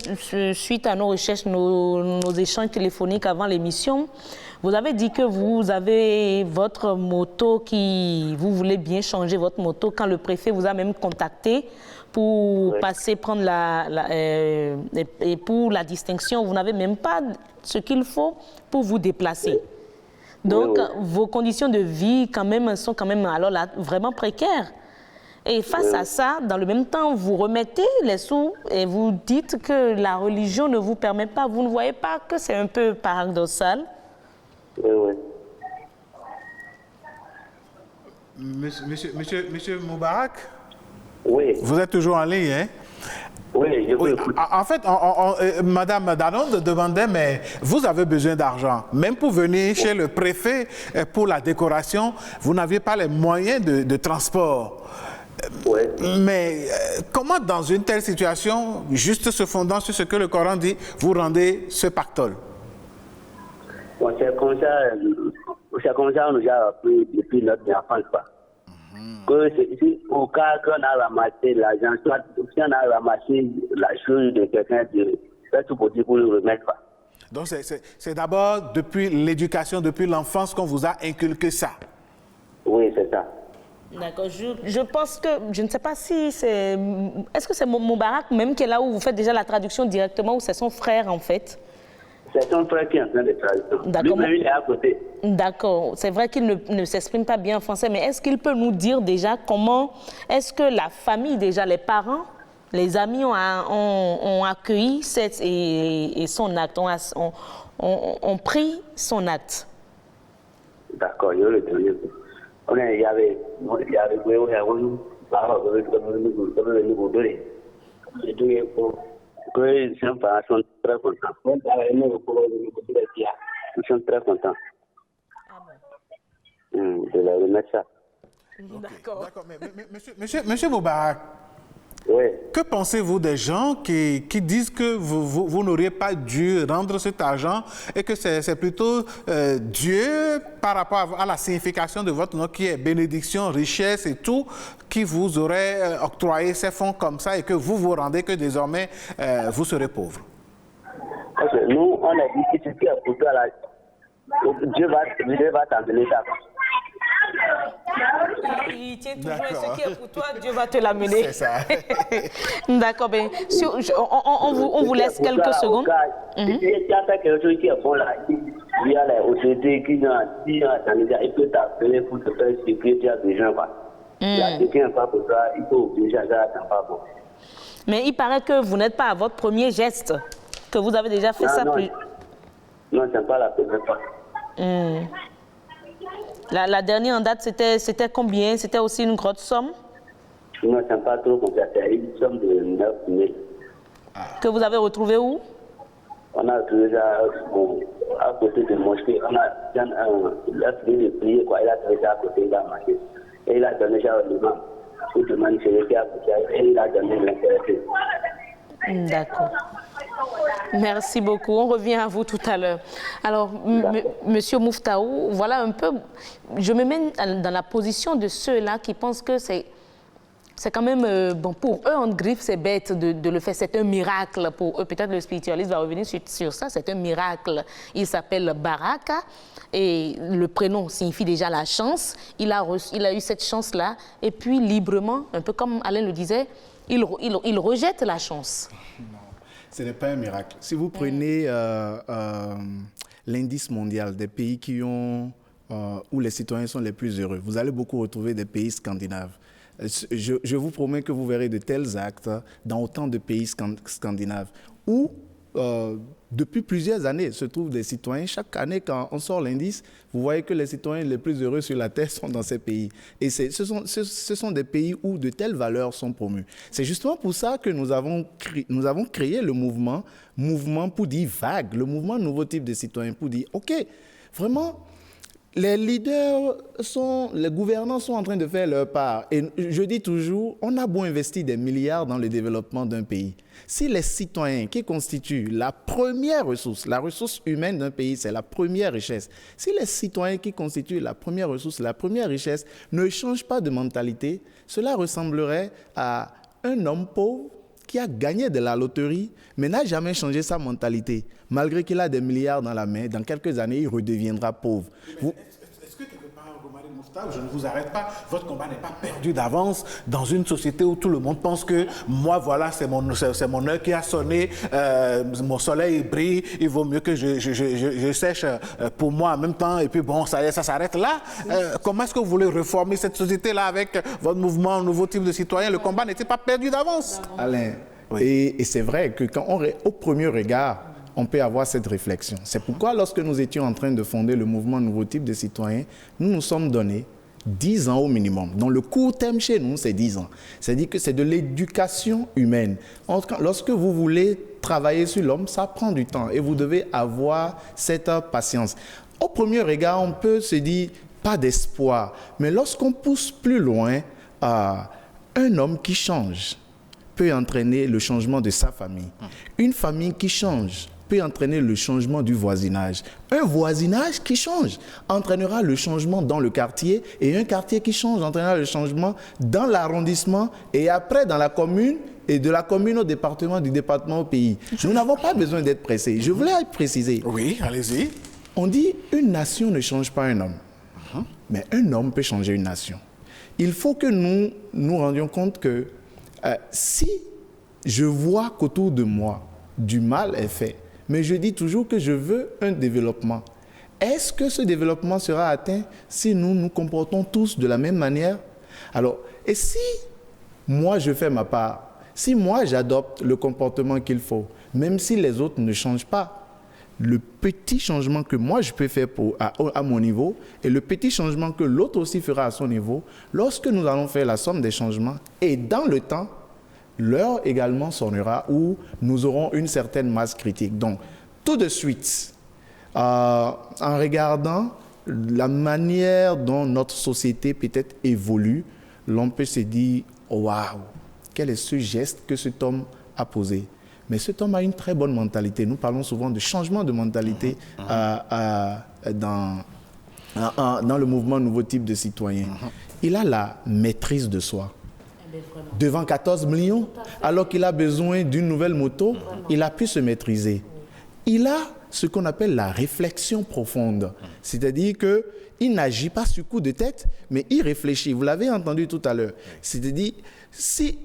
Speaker 2: suite à nos recherches, nos échanges téléphoniques avant l'émission, vous avez dit que vous avez votre moto vous voulez bien changer votre moto quand le préfet vous a même contacté pour passer prendre et pour la distinction. Vous n'avez même pas ce qu'il faut pour vous déplacer. Donc, vos conditions de vie sont quand même alors là, vraiment précaires. Et face à ça, dans le même temps, vous remettez les sous et vous dites que la religion ne vous permet pas. Vous ne voyez pas que c'est un peu paradoxal?
Speaker 9: Oui.
Speaker 1: Monsieur Moubarak?
Speaker 9: Oui.
Speaker 1: Vous êtes toujours en ligne, hein?
Speaker 9: Oui, je vous écoute.
Speaker 1: En fait, Madame Danonde demandait, mais vous avez besoin d'argent. Même pour venir chez le préfet pour la décoration, vous n'aviez pas les moyens de transport.
Speaker 9: Oui.
Speaker 1: Mais comment, dans une telle situation, juste se fondant sur ce que le Coran dit, vous rendez ce pactole?
Speaker 9: Bon, c'est comme ça on nous a appris depuis notre enfance, quoi. Que au cas qu'on a ramassé l'argent, soit si on a ramassé la chose de quelqu'un, de faire tout pour le remettre, quoi.
Speaker 1: Donc c'est d'abord depuis l'éducation, depuis l'enfance qu'on vous a inculqué ça?
Speaker 9: Oui, c'est ça.
Speaker 2: D'accord. Je pense que, je ne sais pas si c'est... Est-ce que c'est Moubarak même qui est là où vous faites déjà la traduction directement ou c'est son frère en fait?
Speaker 9: C'est son frère qui est en train de traduire.
Speaker 2: D'accord.
Speaker 9: Lui-même, il est à côté.
Speaker 2: D'accord. C'est vrai qu'il ne s'exprime pas bien en français, mais est-ce qu'il peut nous dire déjà comment est-ce que la famille, déjà les parents, les amis ont accueilli et son acte, ont pris son acte?
Speaker 9: D'accord, je vais le donner. Il y avait que ses parents sont très contents. Ils sont très contents. Je vais remettre ça.
Speaker 2: D'accord.
Speaker 1: Mais monsieur Moubarak,
Speaker 9: oui.
Speaker 1: Que pensez-vous des gens qui disent que vous n'auriez pas dû rendre cet argent et que c'est plutôt Dieu, par rapport à la signification de votre nom, qui est bénédiction, richesse et tout, qui vous aurait octroyé ces fonds comme ça et que vous vous rendez que désormais vous serez pauvre?
Speaker 9: Parce que nous, on a dit que ce qui est pour toi, là, Dieu va t'en donner ça.
Speaker 2: Il tient toujours ce qui est pour toi, Dieu va te l'amener.
Speaker 1: C'est ça.
Speaker 2: D'accord, bien. On vous laisse quelques secondes.
Speaker 9: Si tu as fait quelque chose qui est bon là, il y a les autorités qui peut t'appeler pour te faire ce que tu as besoin. Il y a quelqu'un pas pour toi, il faut obliger à ça, c'est pas bon.
Speaker 2: Mais il paraît que vous n'êtes pas à votre premier geste. Que vous avez déjà fait ça plus...
Speaker 9: Non, c'est pas la première fois.
Speaker 2: La dernière en date, c'était combien? C'était aussi une grosse somme?
Speaker 9: Non, c'est pas trop comme ça. C'est une somme de 9 000.
Speaker 2: Que vous avez retrouvé où?
Speaker 9: On a trouvé ça à côté de mosquée. On a fini de prier, quoi. Il a trouvé ça à côté de la mosquée. Et il a donné ça au imam. Pour demander ce qui est à côté. Et il a donné l'intérêt.
Speaker 2: D'accord. Merci beaucoup. On revient à vous tout à l'heure. Alors, Monsieur Mouftaou, voilà un peu... Je me mets dans la position de ceux-là qui pensent que c'est quand même... bon, pour eux, en griffe, c'est bête de le faire. C'est un miracle pour eux. Peut-être le spiritualiste va revenir sur ça. C'est un miracle. Il s'appelle Baraka. Et le prénom signifie déjà la chance. Il a eu cette chance-là. Et puis, librement, un peu comme Alain le disait, il rejette la chance.
Speaker 5: Non, ce n'est pas un miracle. Si vous prenez l'indice mondial des pays où les citoyens sont les plus heureux, vous allez beaucoup retrouver des pays scandinaves. Je vous promets que vous verrez de tels actes dans autant de pays scandinaves où, depuis plusieurs années, se trouvent des citoyens. Chaque année, quand on sort l'indice, vous voyez que les citoyens les plus heureux sur la Terre sont dans ces pays. Et ce sont des pays où de telles valeurs sont promues. C'est justement pour ça que nous avons créé le mouvement pour dire vague, le mouvement nouveau type de citoyens, pour dire, OK, vraiment, les leaders les gouvernants sont en train de faire leur part. Et je dis toujours, on a beau investir des milliards dans le développement d'un pays. Si les citoyens qui constituent la première ressource, la ressource humaine d'un pays, c'est la première richesse. Si les citoyens qui constituent la première ressource, la première richesse, ne changent pas de mentalité, cela ressemblerait à un homme pauvre qui a gagné de la loterie, mais n'a jamais changé sa mentalité. Malgré qu'il a des milliards dans la main, dans quelques années, il redeviendra pauvre.
Speaker 1: Est-ce que quelque part, Romane Mouftaou, je ne vous arrête pas, votre combat n'est pas perdu d'avance dans une société où tout le monde pense que moi, voilà, c'est mon heure qui a sonné, mon soleil brille, il vaut mieux que je sèche pour moi en même temps, et puis bon, ça y est, ça s'arrête là. Comment est-ce que vous voulez réformer cette société-là avec votre mouvement, nouveau type de citoyen? Le combat n'était pas perdu d'avance.
Speaker 5: Alain, oui. Et c'est vrai que au premier regard, on peut avoir cette réflexion. C'est pourquoi lorsque nous étions en train de fonder le mouvement Nouveau Type de Citoyens, nous nous sommes donné 10 ans au minimum. Dans le court terme chez nous, c'est 10 ans. C'est-à-dire que c'est de l'éducation humaine. Lorsque vous voulez travailler sur l'homme, ça prend du temps et vous devez avoir cette patience. Au premier regard, on peut se dire pas d'espoir. Mais lorsqu'on pousse plus loin, un homme qui change peut entraîner le changement de sa famille. Une famille qui change peut entraîner le changement du voisinage. Un voisinage qui change entraînera le changement dans le quartier et un quartier qui change entraînera le changement dans l'arrondissement et après dans la commune et de la commune au département, du département au pays. Nous n'avons pas besoin d'être pressés. Je voulais préciser.
Speaker 1: Oui, allez-y.
Speaker 5: On dit une nation ne change pas un homme, mais un homme peut changer une nation. Il faut que nous nous rendions compte que si je vois qu'autour de moi, du mal est fait, mais je dis toujours que je veux un développement. Est-ce que ce développement sera atteint si nous nous comportons tous de la même manière? Alors, et si moi je fais ma part, si moi j'adopte le comportement qu'il faut, même si les autres ne changent pas, le petit changement que moi je peux faire à mon niveau et le petit changement que l'autre aussi fera à son niveau, lorsque nous allons faire la somme des changements et dans le temps, l'heure également sonnera où nous aurons une certaine masse critique. Donc, tout de suite, en regardant la manière dont notre société peut-être évolue, l'on peut se dire « Waouh, quel est ce geste que cet homme a posé ?» Mais cet homme a une très bonne mentalité. Nous parlons souvent de changement de mentalité dans le mouvement Nouveau Type de Citoyen. Il a la maîtrise de soi. Devant 14 millions, alors qu'il a besoin d'une nouvelle moto, il a pu se maîtriser. Il a ce qu'on appelle la réflexion profonde. C'est-à-dire qu'il n'agit pas sur coup de tête, mais il réfléchit. Vous l'avez entendu tout à l'heure. C'est-à-dire, si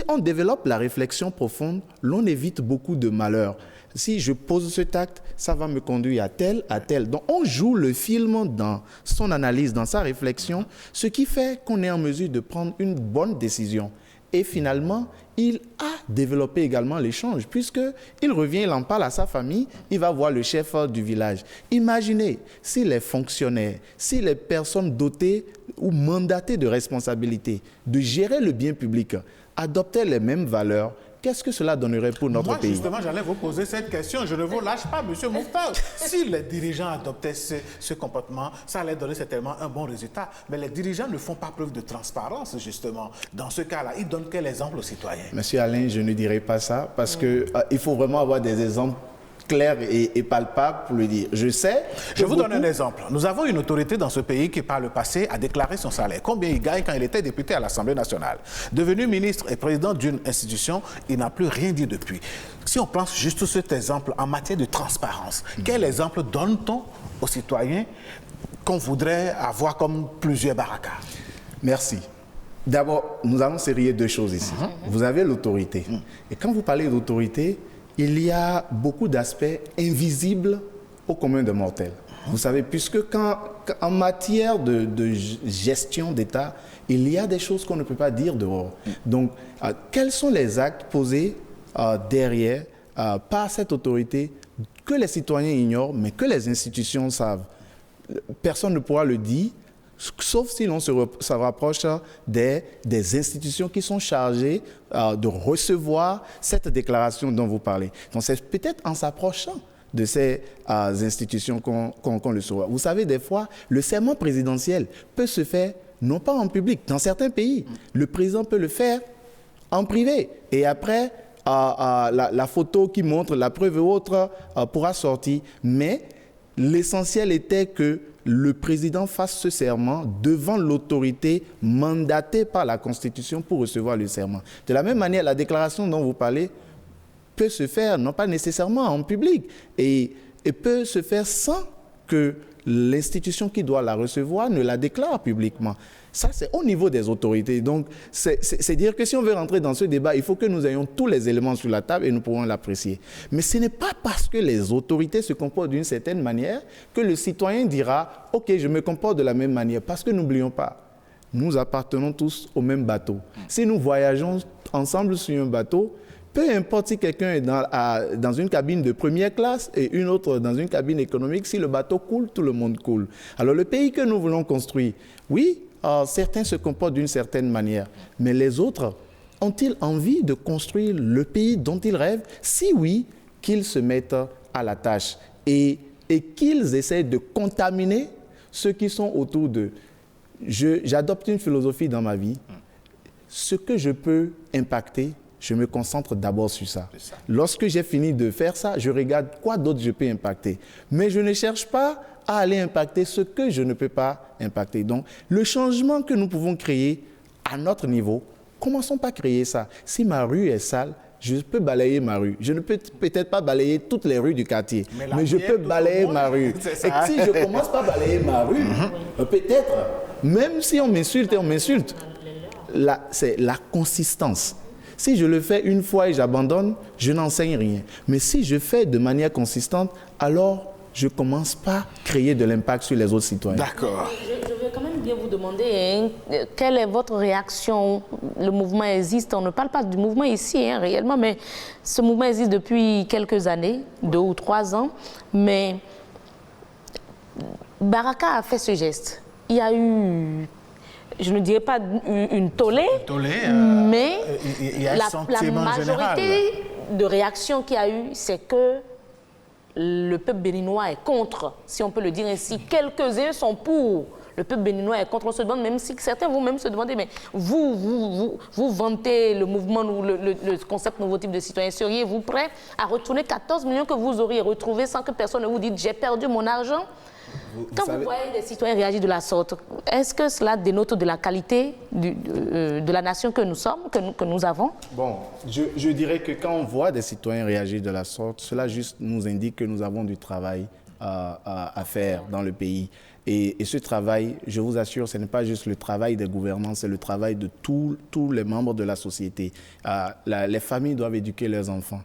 Speaker 5: on développe la réflexion profonde, l'on évite beaucoup de malheurs. Si je pose cet acte, ça va me conduire à tel, à tel. Donc, on joue le film dans son analyse, dans sa réflexion, ce qui fait qu'on est en mesure de prendre une bonne décision. Et finalement, il a développé également l'échange, puisqu'il revient, il en parle à sa famille, il va voir le chef du village. Imaginez si les fonctionnaires, si les personnes dotées ou mandatées de responsabilités, de gérer le bien public, adoptaient les mêmes valeurs, qu'est-ce que cela donnerait pour notre pays?
Speaker 1: Justement, j'allais vous poser cette question. Je ne vous lâche pas, M. Mouftar. Si les dirigeants adoptaient ce comportement, ça allait donner certainement un bon résultat. Mais les dirigeants ne font pas preuve de transparence, justement. Dans ce cas-là, ils donnent quel exemple aux citoyens?
Speaker 5: Monsieur Alain, je ne dirais pas ça, parce qu'il faut vraiment avoir des exemples clair et palpable pour le dire. Je sais.
Speaker 1: Je vous donne un exemple. Nous avons une autorité dans ce pays qui, par le passé, a déclaré son salaire. Combien il gagne quand il était député à l'Assemblée nationale. Devenu ministre et président d'une institution, il n'a plus rien dit depuis. Si on pense juste cet exemple en matière de transparence, quel exemple donne-t-on aux citoyens qu'on voudrait avoir comme plusieurs Baraka?
Speaker 5: Merci. D'abord, nous allons sérier deux choses ici. Vous avez l'autorité. Et quand vous parlez d'autorité, il y a beaucoup d'aspects invisibles au commun des mortels. Vous savez, puisque en matière de gestion d'État, il y a des choses qu'on ne peut pas dire dehors. Donc, quels sont les actes posés derrière par cette autorité que les citoyens ignorent, mais que les institutions savent? Personne ne pourra le dire, sauf si l'on se rapproche des institutions qui sont chargées de recevoir cette déclaration dont vous parlez. Donc c'est peut-être en s'approchant de ces institutions qu'on le saura. Vous savez, des fois, le serment présidentiel peut se faire non pas en public. Dans certains pays, le président peut le faire en privé. Et après, la photo qui montre la preuve ou autre pourra sortir. Mais l'essentiel était que le président fasse ce serment devant l'autorité mandatée par la Constitution pour recevoir le serment. De la même manière, la déclaration dont vous parlez peut se faire, non pas nécessairement en public, et peut se faire sans que l'institution qui doit la recevoir ne la déclare publiquement. Ça, c'est au niveau des autorités. Donc, c'est dire que si on veut rentrer dans ce débat, il faut que nous ayons tous les éléments sur la table et nous pourrons l'apprécier. Mais ce n'est pas parce que les autorités se comportent d'une certaine manière que le citoyen dira « Ok, je me comporte de la même manière ». Parce que n'oublions pas, nous appartenons tous au même bateau. Si nous voyageons ensemble sur un bateau, peu importe si quelqu'un est dans une cabine de première classe et une autre dans une cabine économique, si le bateau coule, tout le monde coule. Alors le pays que nous voulons construire, oui, certains se comportent d'une certaine manière, mais les autres, ont-ils envie de construire le pays dont ils rêvent? Si oui, qu'ils se mettent à la tâche et qu'ils essaient de contaminer ceux qui sont autour d'eux. J'adopte une philosophie dans ma vie. Ce que je peux impacter, je me concentre d'abord sur ça. Lorsque j'ai fini de faire ça, je regarde quoi d'autre je peux impacter. Mais je ne cherche pas à aller impacter ce que je ne peux pas impacter. Donc, le changement que nous pouvons créer à notre niveau, commençons par créer ça. Si ma rue est sale, je peux balayer ma rue. Je ne peux peut-être pas balayer toutes les rues du quartier, mais je peux balayer ma rue. Et si je commence par balayer ma rue, peut-être, même si on m'insulte et on m'insulte, c'est la consistance. Si je le fais une fois et j'abandonne, je n'enseigne rien. Mais si je fais de manière consistante, alors je commence par créer de l'impact sur les autres citoyens.
Speaker 1: D'accord.
Speaker 2: Je veux quand même bien vous demander quelle est votre réaction. Le mouvement existe, on ne parle pas du mouvement ici réellement, mais ce mouvement existe depuis quelques années, 2 ou 3 ans. Mais Baraka a fait ce geste. Il y a eu, je ne dirais pas une tollée, mais
Speaker 1: il y a
Speaker 2: la majorité de réactions qu'il y a eu, c'est que le peuple béninois est contre, si on peut le dire ainsi. Quelques-uns sont pour. Le peuple béninois est contre. On se demande, même si certains vous-même se demandez, mais vous vantez le mouvement, le concept nouveau type de citoyen. Seriez-vous prêt à retourner 14 millions que vous auriez retrouvés sans que personne ne vous dise « j'ai perdu mon argent » Quand vous voyez les citoyens réagir de la sorte, est-ce que cela dénote de la qualité de la nation que nous sommes, que nous avons?
Speaker 5: Bon, je dirais que quand on voit des citoyens réagir de la sorte, cela juste nous indique que nous avons du travail à faire dans le pays. Et ce travail, je vous assure, ce n'est pas juste le travail des gouvernants, c'est le travail de tous les membres de la société. Les familles doivent éduquer leurs enfants.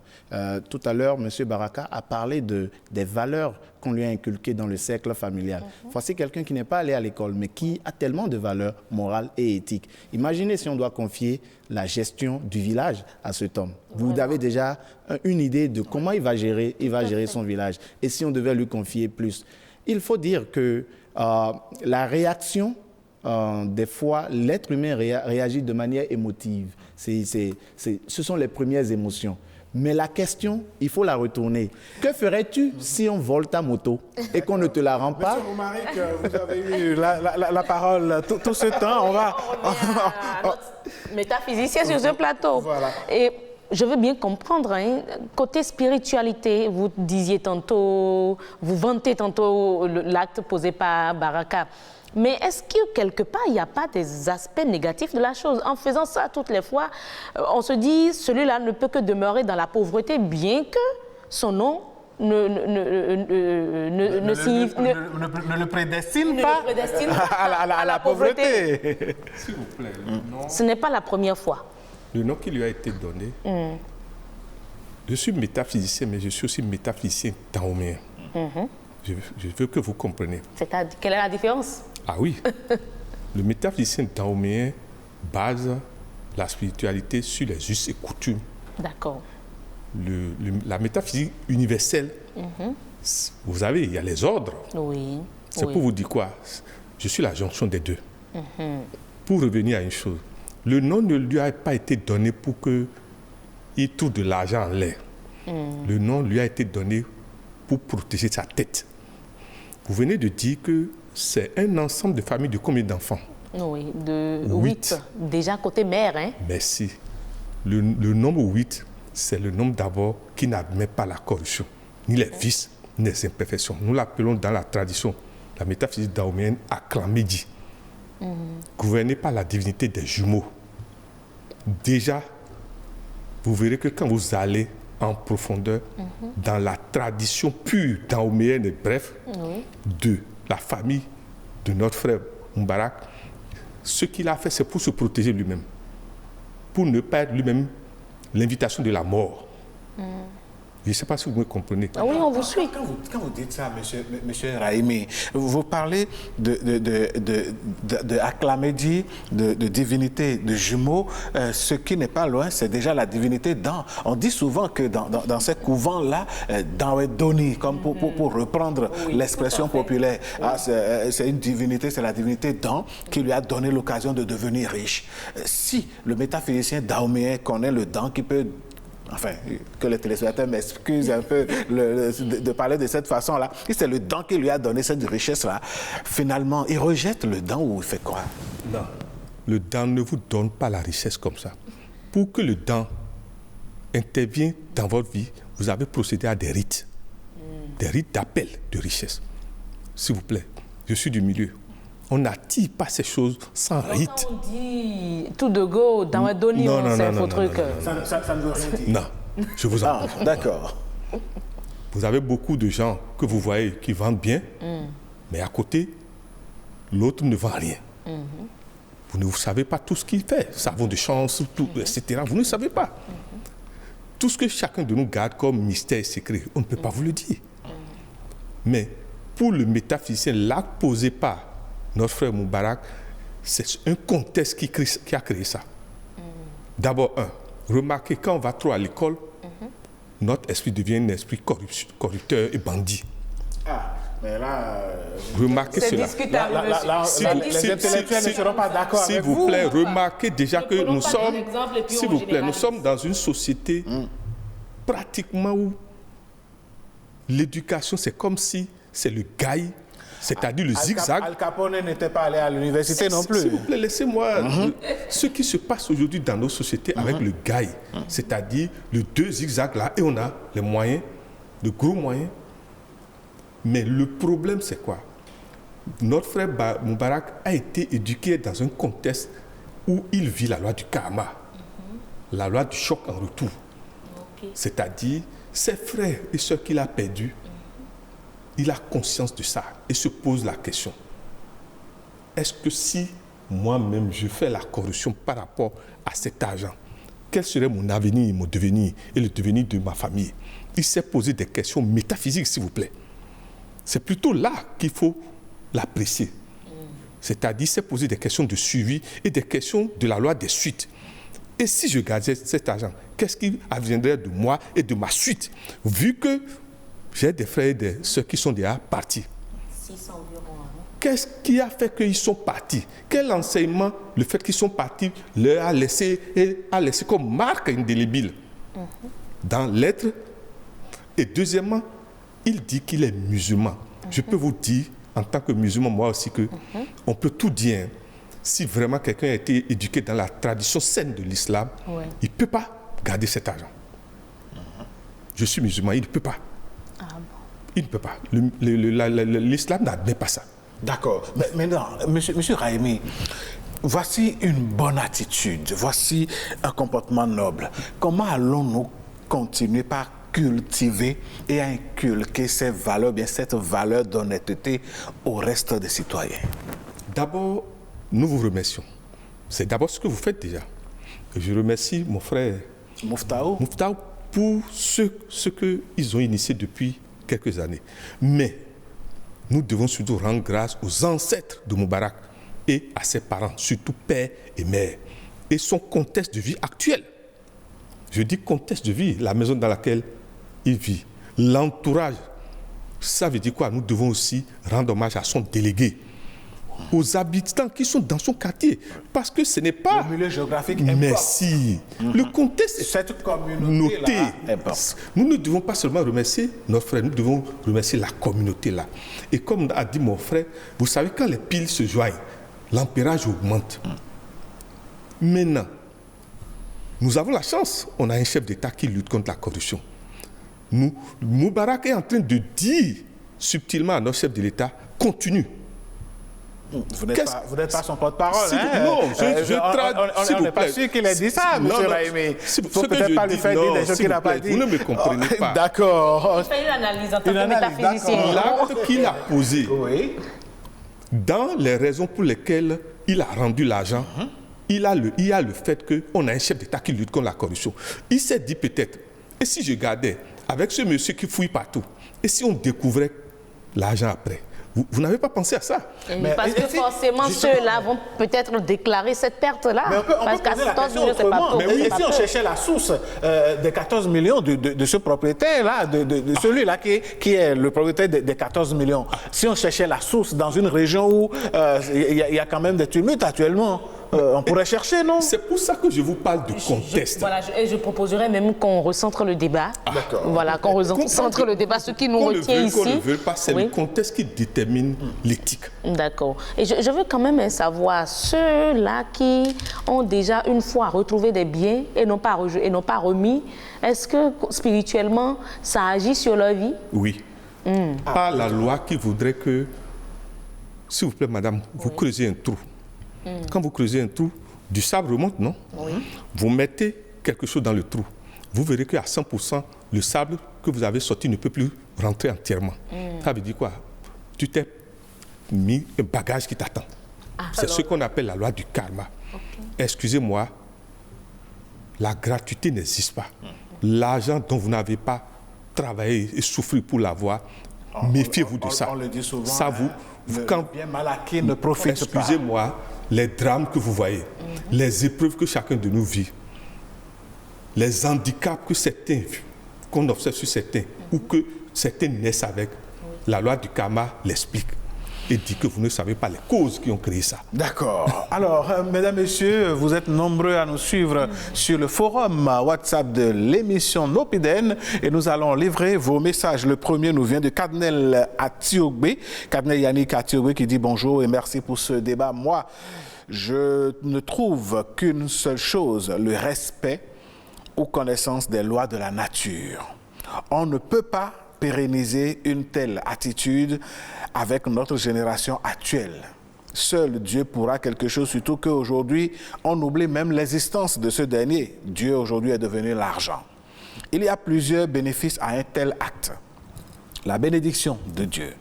Speaker 5: Tout à l'heure, M. Baraka a parlé des valeurs qu'on lui a inculquées dans le cercle familial. Voici quelqu'un qui n'est pas allé à l'école, mais qui a tellement de valeurs morales et éthiques. Imaginez si on doit confier la gestion du village à cet homme. Vous avez déjà une idée de comment il va gérer son village. Et si on devait lui confier plus? Il faut dire que la réaction, des fois, l'être humain réagit de manière émotive. Ce sont les premières émotions. Mais la question, il faut la retourner. Que ferais-tu si on vole ta moto et qu'on ne te la rend pas?
Speaker 1: Monsieur Romaric, vous avez eu la parole tout ce temps. On va...
Speaker 2: Métaphysicien sur ce plateau.
Speaker 1: Voilà.
Speaker 2: Et je veux bien comprendre, hein, côté spiritualité, vous disiez tantôt, vous vantez tantôt l'acte posé par Baraka. Mais est-ce que quelque part, il n'y a pas des aspects négatifs de la chose? En faisant ça toutes les fois, on se dit, celui-là ne peut que demeurer dans la pauvreté, bien que son nom ne
Speaker 1: le prédestine pas à la pauvreté.
Speaker 7: S'il vous plaît,
Speaker 2: Ce n'est pas la première fois.
Speaker 7: le nom qui lui a été donné, je suis métaphysicien, mais je suis aussi métaphysicien daoméen. Je veux que vous compreniez.
Speaker 2: Quelle est la différence?
Speaker 7: Ah oui, le métaphysicien daoméen base la spiritualité sur les us et coutumes.
Speaker 2: D'accord.
Speaker 7: La métaphysique universelle, vous savez, il y a les ordres.
Speaker 2: Oui.
Speaker 7: C'est pour vous dire quoi? Je suis la jonction des deux. Pour revenir à une chose, le nom ne lui a pas été donné pour qu'il trouve de l'argent en l'air. Le nom lui a été donné pour protéger sa tête. Vous venez de dire que c'est un ensemble de familles de combien d'enfants?
Speaker 2: Oui, de 8. Déjà côté mère, hein?
Speaker 7: Merci. Le nombre 8, c'est le nombre d'abord qui n'admet pas la corruption, ni les vices, ni les imperfections. Nous l'appelons dans la tradition, la métaphysique daoméenne, Aklamédi. Gouverné par la divinité des jumeaux. Déjà, vous verrez que quand vous allez en profondeur dans la tradition pure daoméenne et bref, de la famille de notre frère Moubarak, ce qu'il a fait, c'est pour se protéger lui-même, pour ne pas être lui-même l'invitation de la mort. Je ne sais pas si vous me comprenez.
Speaker 2: Ah oui, on vous suit.
Speaker 1: Quand vous dites ça, monsieur Raimi, vous parlez de Aklamédi, de divinité, de jumeaux. Ce qui n'est pas loin, c'est déjà la divinité dans. On dit souvent que dans ces couvents-là, dans Doni, comme pour reprendre l'expression populaire, c'est une divinité, c'est la divinité dans qui lui a donné l'occasion de devenir riche. Si le métaphysicien daoméen connaît le dans qui peut... Enfin, que les téléspectateurs m'excusent un peu de parler de cette façon-là. Si c'est le don qui lui a donné cette richesse-là, finalement, il rejette le don ou il fait quoi?
Speaker 7: Non. Le don ne vous donne pas la richesse comme ça. Pour que le don intervienne dans votre vie, vous avez procédé à des rites d'appel de richesse. S'il vous plaît, je suis du milieu. On n'attire pas ces choses sans rite.
Speaker 2: Quand on dit tout de go, dans un doni, c'est un faux truc.
Speaker 1: Ça ne veut rien dire.
Speaker 7: Non, je vous en prie.
Speaker 1: D'accord.
Speaker 7: Vous avez beaucoup de gens que vous voyez qui vendent bien, mais à côté, l'autre ne vend rien. Vous ne savez pas tout ce qu'il fait, savon de chance, tout, etc. Vous ne savez pas. Tout ce que chacun de nous garde comme mystère et secret, on ne peut pas vous le dire. Mais pour le métaphysicien, l'acte posé par notre frère Moubarak, c'est un contexte qui a créé ça. D'abord, remarquez, quand on va trop à l'école, notre esprit devient un esprit corrupteur et bandit.
Speaker 1: Ah, mais là...
Speaker 7: remarquez cela.
Speaker 2: C'est discutable, monsieur.
Speaker 1: Les intellectuels ne seront pas d'accord avec vous.
Speaker 7: S'il vous plaît, remarquez déjà que nous sommes...
Speaker 2: S'il vous plaît,
Speaker 7: nous sommes dans une société pratiquement où l'éducation, c'est comme si c'est le gaï, c'est-à-dire le zigzag.
Speaker 1: Al Capone n'était pas allé à l'université non plus.
Speaker 7: S'il vous plaît, laissez-moi ce qui se passe aujourd'hui dans nos sociétés avec le gaï, c'est-à-dire le deux zigzags là, et on a les moyens, de gros moyens. Mais le problème, c'est quoi? Notre frère Moubarak a été éduqué dans un contexte où il vit la loi du karma, la loi du choc en retour. C'est-à-dire ses frères et ceux qu'il a perdus, il a conscience de ça et se pose la question. est-ce que si moi-même je fais la corruption par rapport à cet argent, quel serait mon avenir, mon devenir et le devenir de ma famille? Il s'est posé des questions métaphysiques, s'il vous plaît. C'est plutôt là qu'il faut l'apprécier. C'est-à-dire, il s'est posé des questions de suivi et des questions de la loi des suites. Et si je gardais cet argent, qu'est-ce qui adviendrait de moi et de ma suite? Vu que j'ai des frères et des sœurs qui sont déjà partis.
Speaker 2: 600 environ.
Speaker 7: Qu'est-ce qui a fait qu'ils sont partis? Quel enseignement le fait qu'ils sont partis leur a laissé comme marque indélébile dans l'être? Et deuxièmement, il dit qu'il est musulman. Je peux vous dire, en tant que musulman, moi aussi, que on peut tout dire. Si vraiment quelqu'un a été éduqué dans la tradition saine de l'islam, il ne peut pas garder cet argent. Je suis musulman, il ne peut pas. Il ne peut pas. L'islam n'admet pas ça.
Speaker 1: D'accord. Mais maintenant, monsieur Raimi, voici une bonne attitude, voici un comportement noble. Comment allons-nous continuer par cultiver et inculquer ces valeurs, bien cette valeur d'honnêteté au reste des citoyens? D'abord,
Speaker 7: nous vous remercions. C'est d'abord ce que vous faites déjà. Et je remercie mon frère
Speaker 1: Mouftaou
Speaker 7: pour ce qu'ils ont initié depuis quelques années. Mais nous devons surtout rendre grâce aux ancêtres de Moubarak et à ses parents, surtout père et mère, et son contexte de vie actuel. Je dis contexte de vie, la maison dans laquelle il vit, l'entourage. Ça veut dire quoi? Nous devons aussi rendre hommage à son délégué, aux habitants qui sont dans son quartier, parce que ce n'est pas
Speaker 1: le milieu géographique.
Speaker 7: Merci. Le contexte
Speaker 1: cette communauté
Speaker 7: noté. Nous ne devons pas seulement remercier nos frères, nous devons remercier la communauté là. Et comme a dit mon frère, vous savez, quand les piles se joignent, l'ampérage augmente. Maintenant, nous avons la chance, on a un chef d'État qui lutte contre la corruption. Moubarak est en train de dire subtilement à notre chef de l'État, continue.
Speaker 1: Vous n'êtes pas son porte-parole.
Speaker 7: Non,
Speaker 1: on n'est pas sûr qu'il ait dit ça, M. Raimi. Il ne faut peut-être pas lui faire dire des choses qu'il n'a pas dit.
Speaker 7: Vous ne me comprenez pas.
Speaker 1: D'accord.
Speaker 2: Fais une analyse en tant que métaphysicien.
Speaker 7: L'acte qu'il a posé, dans les raisons pour lesquelles il a rendu l'argent, il y a le fait qu'on a un chef d'État qui lutte contre la corruption. Il s'est dit peut-être, et si je gardais avec ce monsieur qui fouille partout, et si on découvrait l'argent après? Vous n'avez pas pensé à ça?
Speaker 2: Parce que forcément, ceux-là vont peut-être déclarer cette perte-là.
Speaker 1: Mais on peut poser la question autrement. Mais si on cherchait la source des 14 millions de ce propriétaire-là, de celui-là qui est le propriétaire des 14 millions, si on cherchait la source dans une région où il y a quand même des tumultes actuellement, on pourrait chercher, non?
Speaker 7: C'est pour ça que je vous parle de contexte.
Speaker 2: Je proposerais même qu'on recentre le débat.
Speaker 1: D'accord.
Speaker 2: Voilà, qu'on recentre le débat. Ce qui nous retient ici.
Speaker 7: Qu'on ne veut pas, c'est le contexte qui détermine l'éthique.
Speaker 2: D'accord. Et je veux quand même savoir, ceux-là qui ont déjà une fois retrouvé des biens et n'ont pas remis, est-ce que spirituellement, ça agit sur leur vie?
Speaker 7: Oui. Par la loi qui voudrait que, s'il vous plaît, madame, vous creusez un trou. Quand vous creusez un trou, du sable remonte, non? Vous mettez quelque chose dans le trou. Vous verrez qu'à 100%, le sable que vous avez sorti ne peut plus rentrer entièrement. Ça veut dire quoi? Tu t'es mis un bagage qui t'attend. C'est ce qu'on appelle la loi du karma. Excusez-moi, la gratuité n'existe pas. L'argent dont vous n'avez pas travaillé et souffert pour l'avoir, méfiez-vous de ça.
Speaker 1: On le dit souvent,
Speaker 7: ça
Speaker 1: quand bien mal acquis ne profite pas.
Speaker 7: Excusez-moi, les drames que vous voyez, les épreuves que chacun de nous vit, les handicaps que certains, qu'on observe sur certains, ou que certains naissent avec, la loi du karma l'explique et dit que vous ne savez pas les causes qui ont créé ça.
Speaker 1: D'accord. Alors, mesdames, messieurs, vous êtes nombreux à nous suivre sur le forum WhatsApp de l'émission Nopiden et nous allons livrer vos messages. Le premier nous vient de Kadnel Atiogbe, Kadnel Yannick Atiogbe qui dit bonjour et merci pour ce débat. Moi, je ne trouve qu'une seule chose, le respect ou connaissance des lois de la nature. On ne peut pas pérenniser une telle attitude avec notre génération actuelle. Seul Dieu pourra quelque chose, surtout qu'aujourd'hui, on oublie même l'existence de ce dernier. Dieu aujourd'hui est devenu l'argent. Il y a plusieurs bénéfices à un tel acte. La bénédiction de Dieu,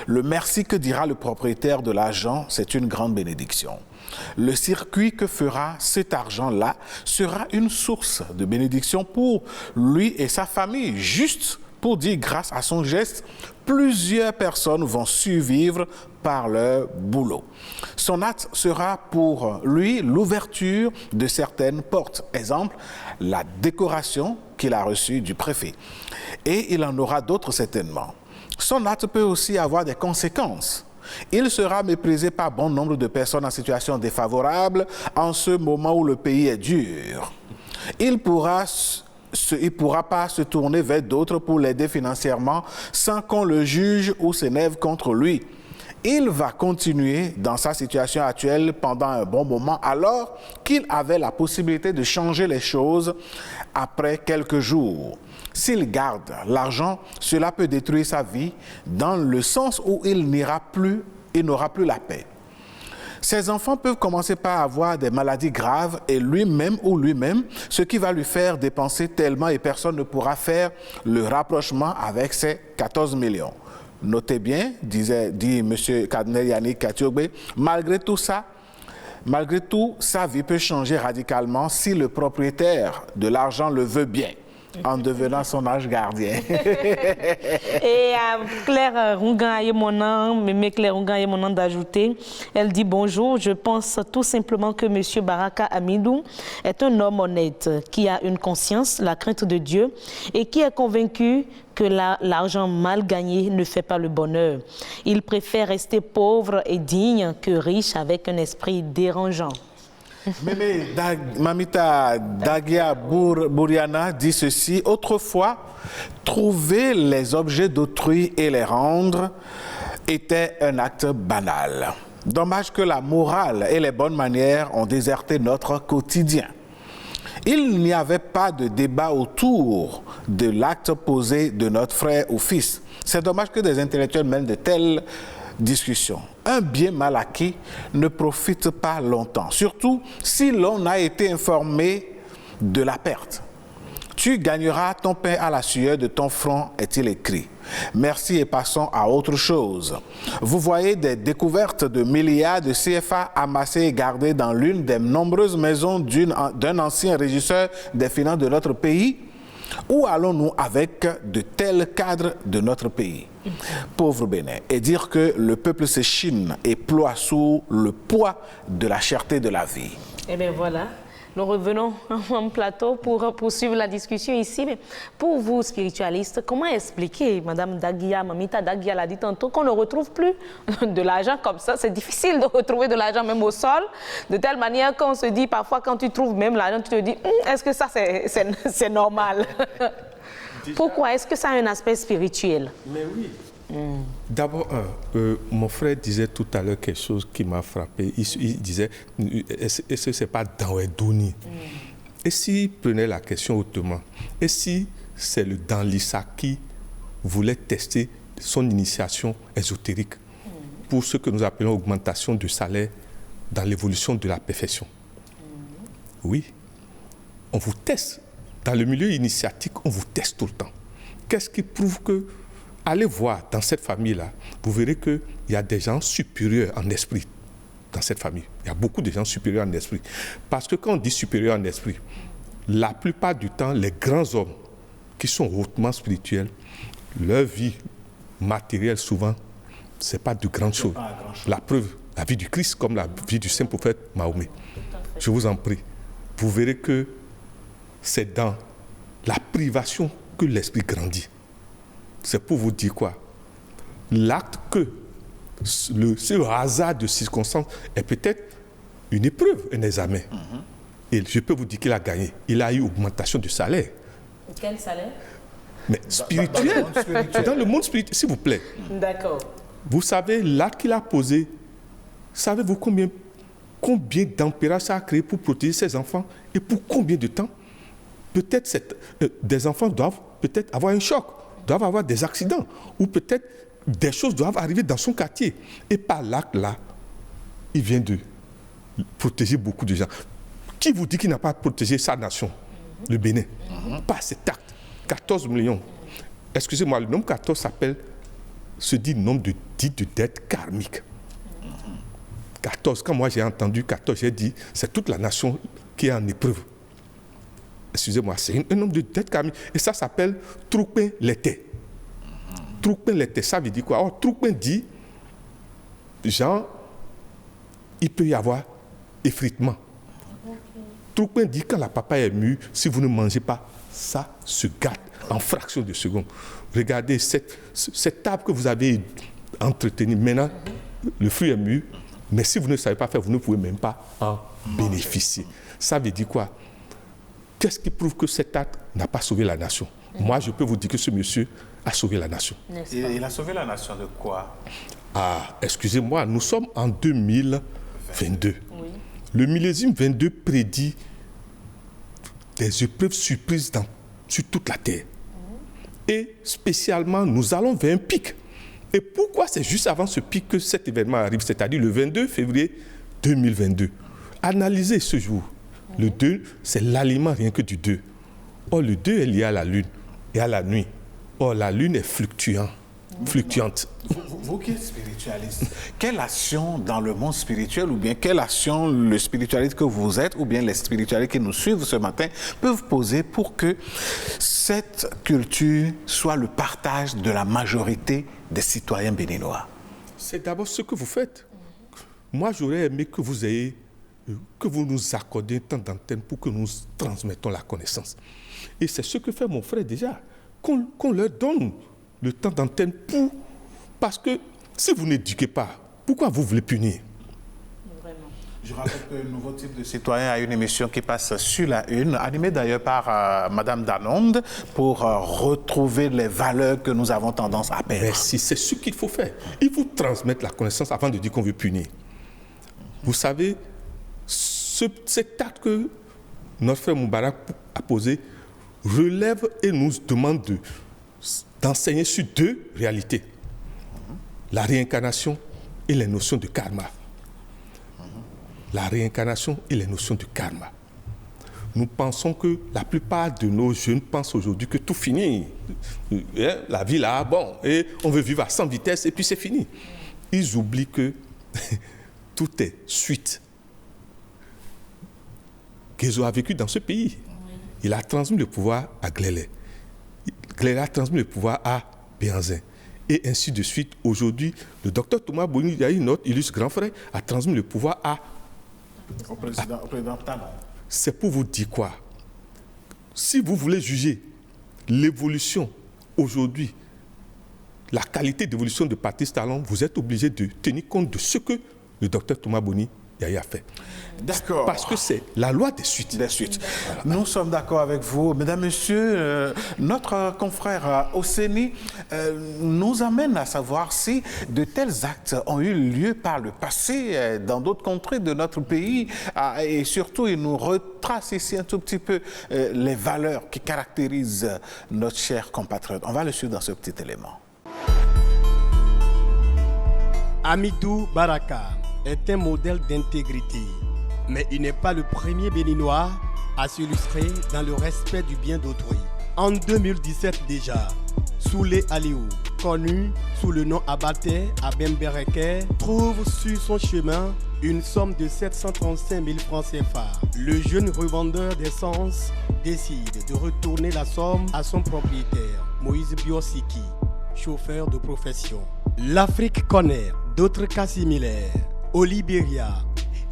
Speaker 1: Le merci que dira le propriétaire de l'argent, c'est une grande bénédiction. Le circuit que fera cet argent-là sera une source de bénédiction pour lui et sa famille. Juste pour dire, grâce à son geste, plusieurs personnes vont survivre par leur boulot. Son acte sera pour lui l'ouverture de certaines portes. Exemple, la décoration qu'il a reçue du préfet. Et il en aura d'autres certainement. Son acte peut aussi avoir des conséquences. Il sera méprisé par bon nombre de personnes en situation défavorable en ce moment où le pays est dur. Il pourra pas se tourner vers d'autres pour l'aider financièrement sans qu'on le juge ou s'énerve contre lui. Il va continuer dans sa situation actuelle pendant un bon moment alors qu'il avait la possibilité de changer les choses après quelques jours. S'il garde l'argent, cela peut détruire sa vie dans le sens où il n'aura plus la paix. Ses enfants peuvent commencer par avoir des maladies graves et lui-même, ce qui va lui faire dépenser tellement et personne ne pourra faire le rapprochement avec ses 14 millions. Notez bien, dit M. Cardinal Yannick Katiogbe, malgré tout, sa vie peut changer radicalement si le propriétaire de l'argent le veut bien, en devenant son ange gardien.
Speaker 2: Et Claire Rongan d'ajouter, elle dit bonjour, je pense tout simplement que M. Baraka Amidou est un homme honnête, qui a une conscience, la crainte de Dieu et qui est convaincu que l'argent mal gagné ne fait pas le bonheur. Il préfère rester pauvre et digne que riche avec un esprit dérangeant.
Speaker 1: Mamita Dagia Bouriana dit ceci: autrefois, trouver les objets d'autrui et les rendre était un acte banal. Dommage que la morale et les bonnes manières ont déserté notre quotidien. Il n'y avait pas de débat autour de l'acte posé de notre frère ou fils. C'est dommage que des intellectuels mènent de telles discussion. Un bien mal acquis ne profite pas longtemps, surtout si l'on a été informé de la perte. Tu gagneras ton pain à la sueur de ton front, est-il écrit. Merci et passons à autre chose. Vous voyez des découvertes de milliards de CFA amassés et gardés dans l'une des nombreuses maisons d'un ancien régisseur des finances de notre pays. Où allons-nous avec de tels cadres de notre pays? Pauvre Bénin, et dire que le peuple s'échine et ploie sous le poids de la cherté de la vie.
Speaker 2: Eh bien voilà, nous revenons en plateau pour poursuivre la discussion ici. Mais pour vous, spiritualistes, comment expliquer, Madame Dagia, Mamita Dagia l'a dit tantôt, qu'on ne retrouve plus de l'argent comme ça? C'est difficile de retrouver de l'argent même au sol, de telle manière qu'on se dit parfois quand tu trouves même l'argent, tu te dis, est-ce que ça c'est normal? Pourquoi? Est-ce que ça a un aspect spirituel? Mais oui.
Speaker 7: D'abord, mon frère disait tout à l'heure quelque chose qui m'a frappé. Il disait, est-ce que ce n'est pas Danwedoni? Et s'il prenait la question autrement? Et si c'est le Danlissa qui voulait tester son initiation ésotérique pour ce que nous appelons augmentation du salaire dans l'évolution de la perfection? Oui, on vous teste. Dans le milieu initiatique, on vous teste tout le temps. Qu'est-ce qui prouve que... Allez voir dans cette famille-là, vous verrez qu'il y a des gens supérieurs en esprit dans cette famille. Il y a beaucoup de gens supérieurs en esprit. Parce que quand on dit supérieur en esprit, la plupart du temps, les grands hommes qui sont hautement spirituels, leur vie matérielle, souvent, ce n'est pas de grandes choses. La preuve, la vie du Christ, comme la vie du saint prophète Mahomet. Je vous en prie. Vous verrez que c'est dans la privation que l'esprit grandit. C'est pour vous dire quoi? L'acte que ce hasard de circonstances est peut-être une épreuve, un examen. Et je peux vous dire qu'il a gagné. Il a eu augmentation du salaire.
Speaker 2: Quel salaire?
Speaker 7: Mais spirituel. Dans le monde spirituel, s'il vous plaît. D'accord. Vous savez, l'acte qu'il a posé, savez-vous combien d'empérage ça a créé pour protéger ses enfants et pour combien de temps? Peut-être des enfants doivent peut-être avoir un choc, doivent avoir des accidents, ou peut-être des choses doivent arriver dans son quartier. Et par l'acte-là, il vient de protéger beaucoup de gens. Qui vous dit qu'il n'a pas protégé sa nation, le Bénin? Par cet acte, 14 millions. Excusez-moi, le nombre 14 s'appelle se dit nombre dit de dettes karmiques. 14, quand moi j'ai entendu 14, j'ai dit, c'est toute la nation qui est en épreuve. Excusez-moi, c'est un nombre de dettes karmiques. Et ça s'appelle Troupin l'été. Troupin l'été, ça veut dire quoi? Or, Troupin dit, genre, il peut y avoir effritement. Troupin dit, quand la papaye est mûre, si vous ne mangez pas, ça se gâte en fraction de seconde. Regardez, cette table que vous avez entretenue, maintenant, le fruit est mûr, mais si vous ne savez pas faire, vous ne pouvez même pas en bénéficier. Ça veut dire quoi? Qu'est-ce qui prouve que cet acte n'a pas sauvé la nation? Moi, je peux vous dire que ce monsieur a sauvé la nation.
Speaker 1: Il a sauvé la nation de quoi?
Speaker 7: Ah, excusez-moi, nous sommes en 2022.
Speaker 2: Oui.
Speaker 7: Le millésime 22 prédit des épreuves surprises sur toute la terre. Et spécialement, nous allons vers un pic. Et pourquoi c'est juste avant ce pic que cet événement arrive, c'est-à-dire le 22 février 2022? Analysez ce jour. Le 2, c'est l'aliment rien que du 2. Or, le 2 est lié à la lune et à la nuit. Or, la lune est fluctuante.
Speaker 1: Vous qui êtes spiritualiste, quelle action dans le monde spirituel, ou bien quelle action le spiritualiste que vous êtes, ou bien les spiritualistes qui nous suivent ce matin, peuvent poser pour que cette culture soit le partage de la majorité des citoyens béninois?
Speaker 7: C'est d'abord ce que vous faites. Moi, j'aurais aimé que vous nous accordiez un temps d'antenne pour que nous transmettons la connaissance. Et c'est ce que fait mon frère déjà, qu'on leur donne le temps d'antenne parce que si vous n'éduquez pas, pourquoi vous voulez punir?
Speaker 1: Je rappelle que le nouveau type de citoyen a une émission qui passe sur la une, animée d'ailleurs par Madame Danonde, pour retrouver les valeurs que nous avons tendance à perdre.
Speaker 7: Merci, c'est ce qu'il faut faire. Il faut transmettre la connaissance avant de dire qu'on veut punir. Vous savez, cet acte que notre frère Moubarak a posé relève et nous demande d'enseigner sur deux réalités. La réincarnation et les notions de karma. La réincarnation et les notions de karma. Nous pensons que la plupart de nos jeunes pensent aujourd'hui que tout finit. La vie là, bon, et on veut vivre à 100 vitesses et puis c'est fini. Ils oublient que tout est suite. Guézo a vécu dans ce pays. Il a transmis le pouvoir à Glélé. Glélé a transmis le pouvoir à Béanzin. Et ainsi de suite. Aujourd'hui, le docteur Thomas Boni, il y a une autre illustre grand frère, a transmis le pouvoir au président Talon. C'est pour vous dire quoi? Si vous voulez juger l'évolution aujourd'hui, la qualité d'évolution de Patrice Talon, vous êtes obligé de tenir compte de ce que le docteur Thomas Boni a fait.
Speaker 1: D'accord.
Speaker 7: Parce que c'est la loi des suites.
Speaker 1: Des suites. Voilà. Nous sommes d'accord avec vous. Mesdames, Messieurs, notre confrère Oseni nous amène à savoir si de tels actes ont eu lieu par le passé dans d'autres contrées de notre pays. Et surtout, il nous retrace ici un tout petit peu les valeurs qui caractérisent notre cher compatriote. On va le suivre dans ce petit élément.
Speaker 11: Amidou Baraka est un modèle d'intégrité, mais il n'est pas le premier Béninois à s'illustrer dans le respect du bien d'autrui. En 2017 déjà, Soulé Aliou, connu sous le nom Abaté Abembereke, trouve sur son chemin une somme de 735 000 francs CFA. Le jeune revendeur d'essence décide de retourner la somme à son propriétaire, Moïse Biosiki, chauffeur de profession. L'Afrique connaît d'autres cas similaires. Au Libéria,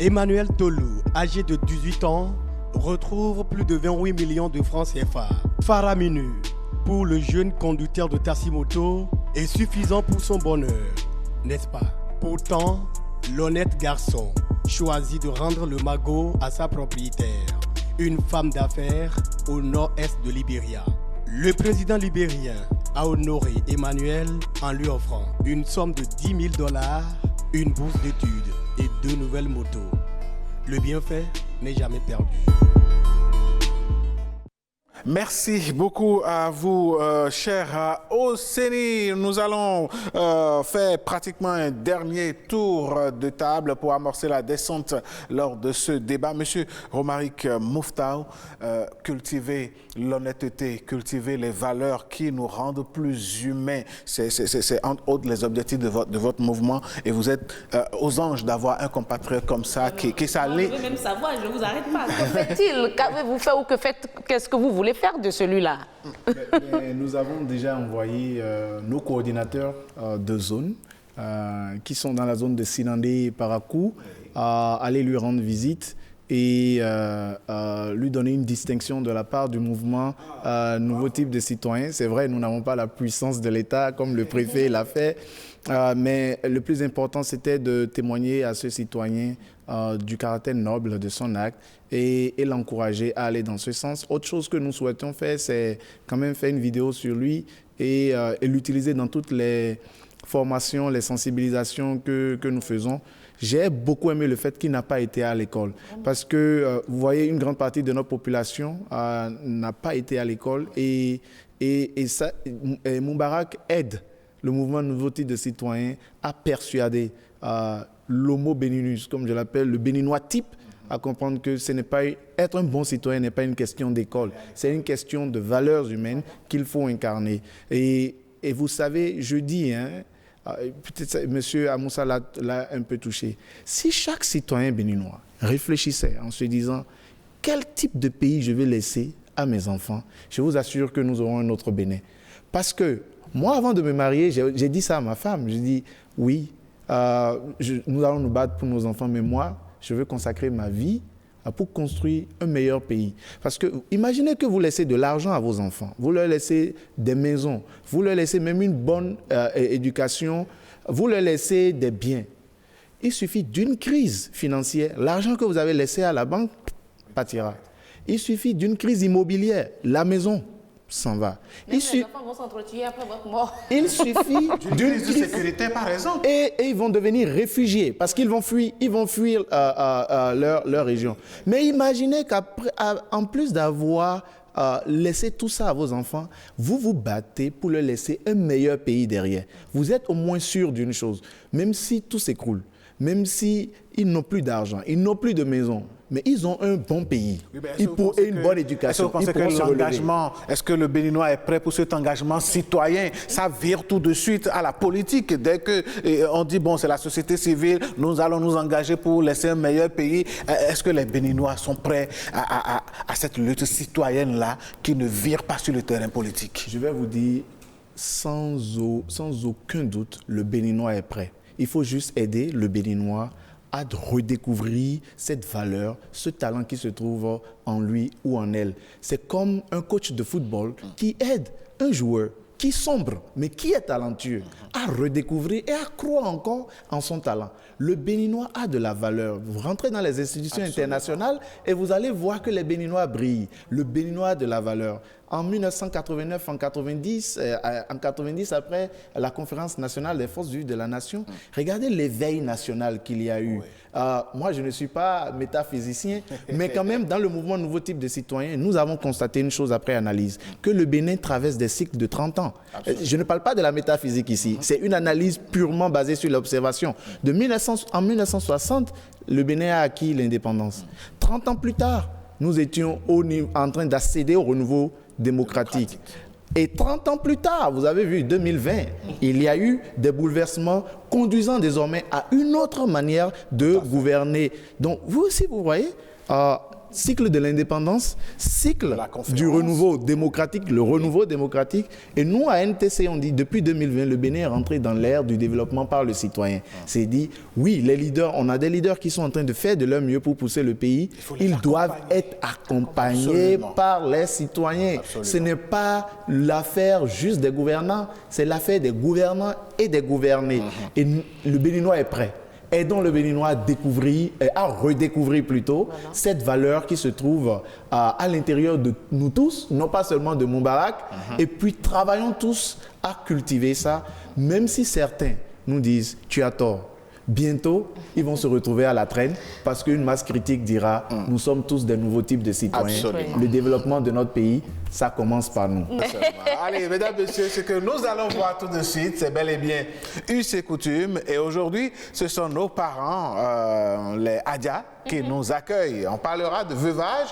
Speaker 11: Emmanuel Tolou, âgé de 18 ans, retrouve plus de 28 millions de francs CFA. Faramineux, pour le jeune conducteur de taxi-moto, est suffisant pour son bonheur, n'est-ce pas? Pourtant, l'honnête garçon choisit de rendre le magot à sa propriétaire, une femme d'affaires au nord-est de Libéria. Le président libérien a honoré Emmanuel en lui offrant une somme de $10 000, une bourse d'études et 2 nouvelles motos. Le bienfait n'est jamais perdu.
Speaker 1: Merci beaucoup à vous, cher Oseni. Nous allons faire pratiquement un dernier tour de table pour amorcer la descente lors de ce débat. Monsieur Romaric Mouftao, cultiver l'honnêteté, cultiver les valeurs qui nous rendent plus humains, c'est entre autres les objectifs de votre mouvement. Et vous êtes aux anges d'avoir un compatriote comme ça qui s'allie.
Speaker 2: Je veux même savoir, je ne vous arrête pas. Que fait-il? Qu'avez-vous fait ou qu'est-ce que vous voulez faire de celui-là?
Speaker 5: Nous avons déjà envoyé nos coordinateurs de zone qui sont dans la zone de Sinandé et Parakou aller lui rendre visite et lui donner une distinction de la part du mouvement Nouveau Type de Citoyens. C'est vrai, nous n'avons pas la puissance de l'État comme le préfet l'a fait, mais le plus important, c'était de témoigner à ce citoyen du caractère noble de son acte et l'encourager à aller dans ce sens. Autre chose que nous souhaitons faire, c'est quand même faire une vidéo sur lui et l'utiliser dans toutes les formations, les sensibilisations que nous faisons. J'ai beaucoup aimé le fait qu'il n'a pas été à l'école parce que, vous voyez, une grande partie de notre population n'a pas été à l'école et Moubarak aide le mouvement Nouveau Type de Citoyens à persuader l'homo béninus, comme je l'appelle, le béninois type, à comprendre que ce n'est pas, être un bon citoyen n'est pas une question d'école, c'est une question de valeurs humaines qu'il faut incarner. Et vous savez, je dis, peut-être M. Amoussa l'a un peu touché, si chaque citoyen béninois réfléchissait en se disant quel type de pays je vais laisser à mes enfants, je vous assure que nous aurons un autre Bénin. Parce que moi, avant de me marier, j'ai dit ça à ma femme, j'ai dit oui, nous allons nous battre pour nos enfants, mais moi, je veux consacrer ma vie pour construire un meilleur pays. Parce que imaginez que vous laissez de l'argent à vos enfants, vous leur laissez des maisons, vous leur laissez même une bonne éducation, vous leur laissez des biens. Il suffit d'une crise financière, l'argent que vous avez laissé à la banque partira. Il suffit d'une crise immobilière, la maison s'en va.
Speaker 2: Les enfants vont s'entretuer après votre mort.
Speaker 5: Il suffit d'une crise
Speaker 1: de sécurité, par exemple.
Speaker 5: Et ils vont devenir réfugiés parce qu'ils vont fuir, leur région. Mais imaginez qu'en plus d'avoir laissé tout ça à vos enfants, vous vous battez pour leur laisser un meilleur pays derrière. Vous êtes au moins sûr d'une chose, même si tout s'écroule, même s'ils n'ont plus d'argent, ils n'ont plus de maison, mais ils ont un bon pays et une bonne éducation.
Speaker 1: Est-ce que le Béninois est prêt pour cet engagement citoyen? Ça vire tout de suite à la politique. Dès qu'on dit, bon, c'est la société civile, nous allons nous engager pour laisser un meilleur pays. Est-ce que les Béninois sont prêts à cette lutte citoyenne-là qui ne vire pas sur le terrain politique?
Speaker 5: Je vais vous dire, sans aucun doute, le Béninois est prêt. Il faut juste aider le Béninois à redécouvrir cette valeur, ce talent qui se trouve en lui ou en elle. C'est comme un coach de football qui aide un joueur qui sombre, mais qui est talentueux, à redécouvrir et à croire encore en son talent. Le Béninois a de la valeur. Vous rentrez dans les institutions internationales et vous allez voir que les Béninois brillent. Le Béninois a de la valeur. En 1989, en 90, après la conférence nationale des forces vives de la nation, regardez l'éveil national qu'il y a eu. Moi, je ne suis pas métaphysicien, mais quand même, dans le mouvement Nouveau Type de Citoyens, nous avons constaté une chose après analyse, que le Bénin traverse des cycles de 30 ans. Absolument. Je ne parle pas de la métaphysique ici, c'est une analyse purement basée sur l'observation. En 1960, le Bénin a acquis l'indépendance. 30 ans plus tard, nous étions en train d'accéder au renouveau démocratique. Et 30 ans plus tard, vous avez vu, 2020, il y a eu des bouleversements conduisant désormais à une autre manière de gouverner. Donc, vous aussi, vous voyez, cycle de l'indépendance, cycle du renouveau démocratique, le renouveau démocratique. Et nous, à NTC, on dit, depuis 2020, le Bénin est rentré dans l'ère du développement par le citoyen. C'est dit, oui, les leaders, on a des leaders qui sont en train de faire de leur mieux pour pousser le pays. Ils doivent être accompagnés par les citoyens. Absolument. Ce n'est pas l'affaire juste des gouvernants, c'est l'affaire des gouvernants et des gouvernés. Et le Béninois est prêt. Aidons le Béninois à redécouvrir plutôt cette valeur qui se trouve à l'intérieur de nous tous, non pas seulement de Moubarak, et puis travaillons tous à cultiver ça, même si certains nous disent « tu as tort ». bientôt, ils vont se retrouver à la traîne parce qu'une masse critique dira nous sommes tous des nouveaux types de citoyens.
Speaker 1: Absolument.
Speaker 5: Le développement de notre pays, ça commence par nous.
Speaker 1: Allez, mesdames, messieurs, ce que nous allons voir tout de suite, c'est bel et bien us et coutumes. Et aujourd'hui, ce sont nos parents, les Adja, qui nous accueillent. On parlera de veuvage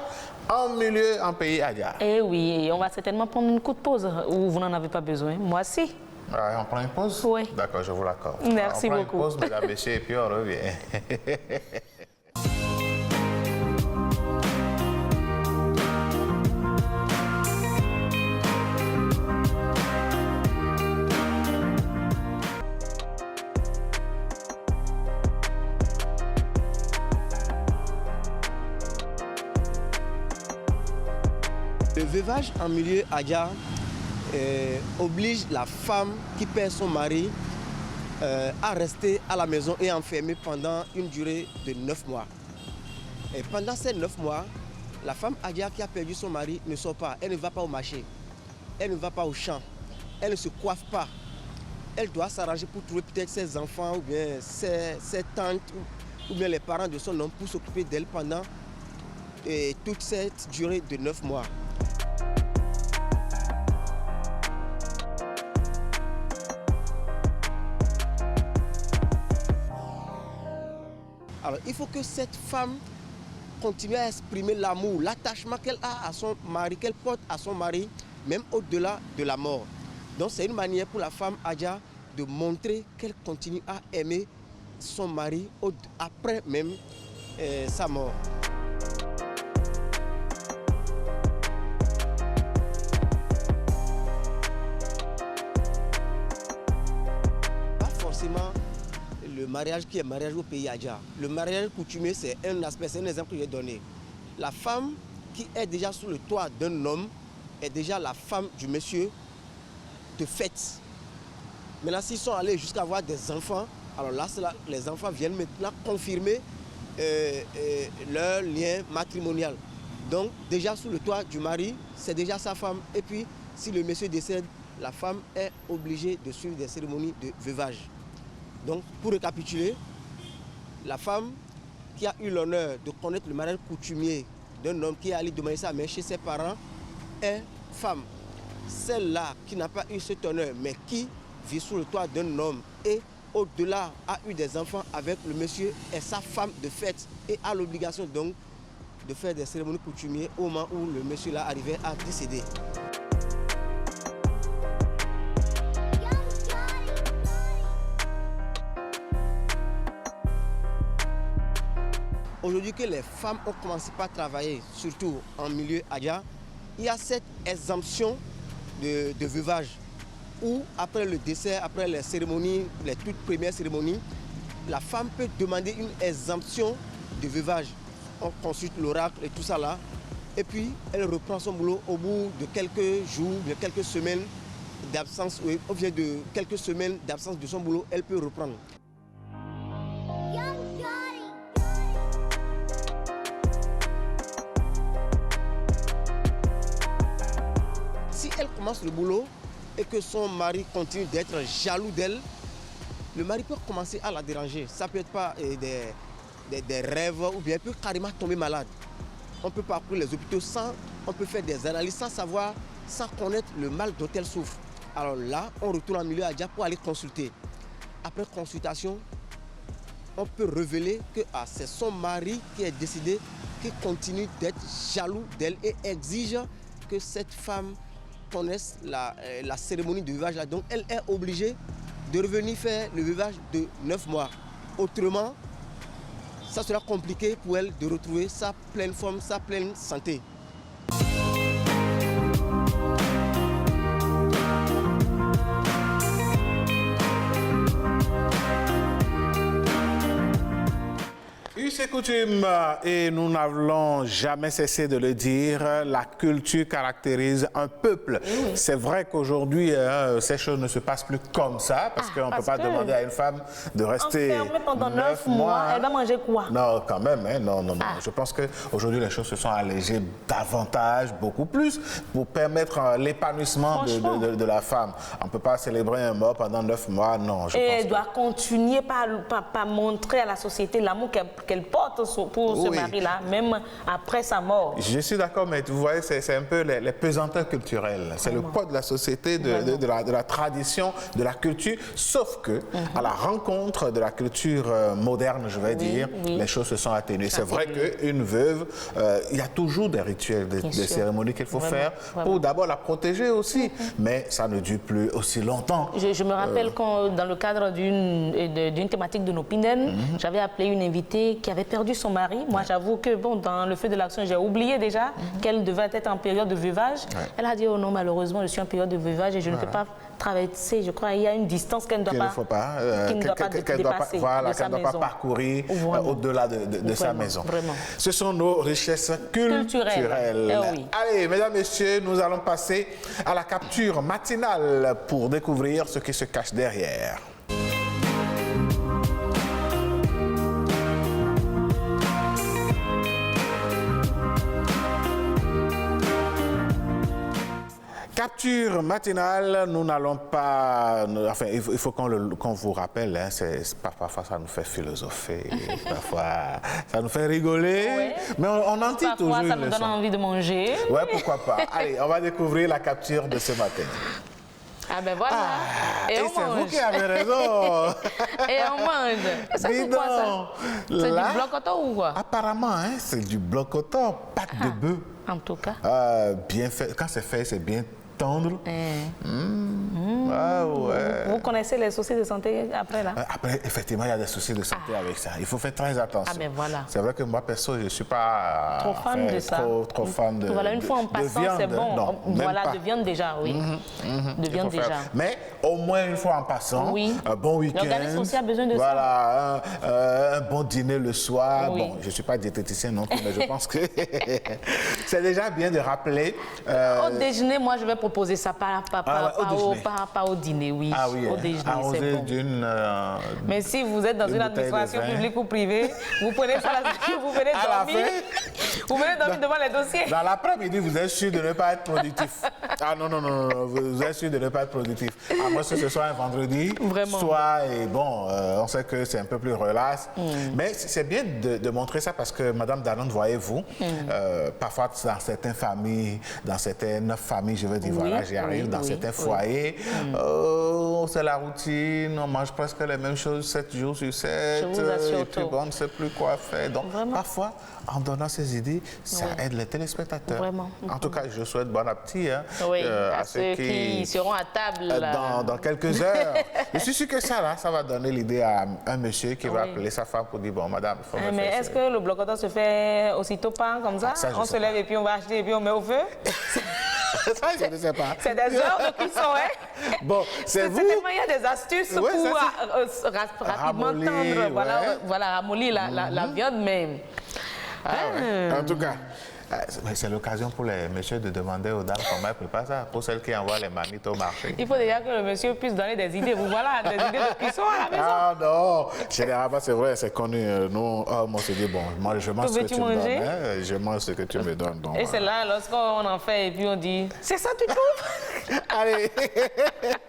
Speaker 1: en pays Adja.
Speaker 2: Eh oui, on va certainement prendre une courte pause où vous n'en avez pas besoin. Moi, si.
Speaker 1: On prend une pause?
Speaker 2: Oui.
Speaker 1: D'accord, je vous l'accorde.
Speaker 2: Merci beaucoup.
Speaker 1: On prend une pause, mesdames, messieurs, et puis on revient.
Speaker 12: Le veuvage en milieu Adja oblige la femme qui perd son mari à rester à la maison et enfermée pendant une durée de 9 mois. Et pendant ces 9 mois, la femme Adja qui a perdu son mari ne sort pas, elle ne va pas au marché, elle ne va pas au champ, elle ne se coiffe pas. Elle doit s'arranger pour trouver peut-être ses enfants ou bien ses tantes ou bien les parents de son homme pour s'occuper d'elle pendant toute cette durée de 9 mois. Alors, il faut que cette femme continue à exprimer l'amour, l'attachement qu'elle a à son mari, qu'elle porte à son mari, même au-delà de la mort. Donc, c'est une manière pour la femme Adja de montrer qu'elle continue à aimer son mari après même sa mort. Pas forcément le mariage qui est mariage au pays Adja. Le mariage coutumier, c'est un aspect, c'est un exemple que je vais donner. La femme qui est déjà sous le toit d'un homme est déjà la femme du monsieur de fête. Maintenant, s'ils sont allés jusqu'à avoir des enfants, alors là, les enfants viennent maintenant confirmer leur lien matrimonial. Donc, déjà sous le toit du mari, c'est déjà sa femme. Et puis, si le monsieur décède, la femme est obligée de suivre des cérémonies de veuvage. Donc, pour récapituler, la femme qui a eu l'honneur de connaître le mariage coutumier d'un homme qui est allé demander sa main chez ses parents est femme. Celle-là qui n'a pas eu cet honneur, mais qui vit sous le toit d'un homme et au-delà a eu des enfants avec le monsieur, est sa femme de fête et a l'obligation donc de faire des cérémonies coutumières au moment où le monsieur là arrivait à décéder. Aujourd'hui que les femmes ont commencé par travailler, surtout en milieu Adja, il y a cette exemption de veuvage où après le décès, après les cérémonies, les toutes premières cérémonies, la femme peut demander une exemption de veuvage. On consulte l'oracle et tout ça là, et puis elle reprend son boulot au bout de quelques jours, de quelques semaines d'absence, ou bien de quelques semaines d'absence de son boulot, elle peut reprendre. Si elle commence le boulot et que son mari continue d'être jaloux d'elle, le mari peut commencer à la déranger. Ça peut être pas des rêves ou bien elle peut carrément tomber malade. On peut parcourir les hôpitaux on peut faire des analyses sans savoir, sans connaître le mal dont elle souffre. Alors là, on retourne en milieu Adja pour aller consulter. Après consultation, on peut révéler que c'est son mari qui est décidé, qui continue d'être jaloux d'elle et exige que cette femme connaisse la cérémonie de veuvage là. Donc elle est obligée de revenir faire le veuvage de 9 mois. Autrement, ça sera compliqué pour elle de retrouver sa pleine forme, sa pleine santé.
Speaker 1: C'est coutume et nous n'avons jamais cessé de le dire, la culture caractérise un peuple. C'est vrai qu'aujourd'hui, ces choses ne se passent plus comme ça, parce qu'on ne peut pas demander à une femme de rester
Speaker 2: enfermée pendant 9
Speaker 1: mois.
Speaker 2: mois. Elle va manger quoi?
Speaker 1: Non, quand même, hein, non. Je pense qu'aujourd'hui, les choses se sont allégées davantage, beaucoup plus, pour permettre l'épanouissement de la femme. On ne peut pas célébrer un mort pendant 9 mois, non.
Speaker 2: Et elle doit continuer par montrer à la société l'amour qu'elle porte pour ce mari-là, même après sa mort.
Speaker 1: Je suis d'accord, mais vous voyez, c'est un peu les pesanteurs culturelles. C'est le poids de la société, de la tradition, de la culture, sauf que à la rencontre de la culture moderne, je vais dire, les choses se sont atténuées. C'est vrai qu'une veuve, il y a toujours des rituels, des cérémonies qu'il faut faire pour d'abord la protéger aussi, mais ça ne dure plus aussi longtemps.
Speaker 2: Je me rappelle quand, dans le cadre d'une thématique de nos Pinden, j'avais appelé une invitée qui avait perdu son mari. Moi, j'avoue que, bon, dans le feu de l'action, j'ai oublié déjà qu'elle devait être en période de veuvage. Elle a dit, oh non, malheureusement, je suis en période de veuvage et je ne peux pas traverser. Je crois qu'il y a une distance qu'elle ne doit pas dépasser.
Speaker 1: Voilà, qu'elle ne doit pas parcourir au-delà de sa maison.
Speaker 2: Vraiment.
Speaker 1: Ce sont nos richesses culturelles. Allez, mesdames, messieurs, nous allons passer à la capture matinale pour découvrir ce qui se cache derrière. Capture matinale, nous n'allons pas... Enfin, il faut qu'on vous rappelle, hein, parfois ça nous fait philosopher, parfois ça nous fait rigoler, mais on en tire toujours une leçon.
Speaker 2: Parfois ça nous donne envie de manger.
Speaker 1: Ouais, pourquoi pas. Allez, on va découvrir la capture de ce matin.
Speaker 2: Ah ben voilà. Et on
Speaker 1: c'est
Speaker 2: mange.
Speaker 1: vous qui avez raison.
Speaker 2: Et on mange. C'est quoi ça? C'est du bloc-auto ou quoi?
Speaker 1: Apparemment, hein, c'est du bloc-auto, pâte de bœuf.
Speaker 2: En tout cas.
Speaker 1: Bien fait. Quand c'est fait, c'est bien tendre.
Speaker 2: Vous connaissez les soucis de santé après là?
Speaker 1: Après, effectivement, il y a des soucis de santé avec ça. Il faut faire très attention.
Speaker 2: Ah, mais voilà.
Speaker 1: C'est vrai que moi, perso, je ne suis pas
Speaker 2: trop fan de ça.
Speaker 1: Trop fan de
Speaker 2: voilà, une fois en passant, c'est bon.
Speaker 1: Non,
Speaker 2: voilà, de viande déjà, oui. De viande déjà.
Speaker 1: Mais au moins une fois en passant, un bon week-end.
Speaker 2: L'organisme aussi a besoin de ça.
Speaker 1: Voilà, un bon dîner le soir. Bon, je ne suis pas diététicien non plus, mais je pense que c'est déjà bien de rappeler.
Speaker 2: Au déjeuner, moi, je vais proposer ça pas au dîner, oui.
Speaker 1: Ah oui,
Speaker 2: au déjeuner, c'est bon. Mais si vous êtes dans une administration publique ou privée, vous prenez ça, vous venez dormir. Vous venez dormir devant les dossiers.
Speaker 1: Dans l'après-midi, vous êtes sûr de ne pas être productif. Ah non, vous êtes sûr de ne pas être productif. À moins que ce soit un vendredi, soir, et bon, on sait que c'est un peu plus relax. Mais c'est bien de montrer ça parce que, Madame Danone, voyez-vous, parfois dans certaines familles, je veux dire, voilà, j'y arrive, dans certains foyers, c'est la routine, on mange presque les mêmes choses 7 jours sur 7, et puis bon, on ne sait plus quoi faire. Donc, parfois, en donnant ces idées, ça aide les téléspectateurs.
Speaker 2: Vraiment.
Speaker 1: En tout cas, je souhaite bon appétit
Speaker 2: à ceux qui seront à table
Speaker 1: dans quelques heures. Je suis sûr que ça va donner l'idée à un monsieur qui va appeler sa femme pour dire, bon, madame, il faut me faire.
Speaker 2: Mais est-ce que le bloc-auto se fait aussitôt pas comme ça? On se lève et puis on va acheter et puis on met au feu?
Speaker 1: Ça, je ne sais pas.
Speaker 2: C'est des heures de cuisson, hein?
Speaker 1: Bon, c'est vous.
Speaker 2: Il y a des astuces pour rapidement tendre, ramollir la viande, mais...
Speaker 1: En tout cas, c'est l'occasion pour les messieurs de demander aux dames comment elles préparent ça, pour celles qui envoient les manites au marché.
Speaker 2: Il faut déjà que le monsieur puisse donner des idées. Vous voilà, des idées de cuisson à la maison.
Speaker 1: Ah non, généralement c'est vrai, c'est connu. Nous, on se dit, bon, moi je mange ce que tu me donnes. Hein, je mange ce que tu me donnes. Donc,
Speaker 2: et c'est là, lorsqu'on en fait, et puis on dit, c'est ça tu trouves?
Speaker 1: Allez.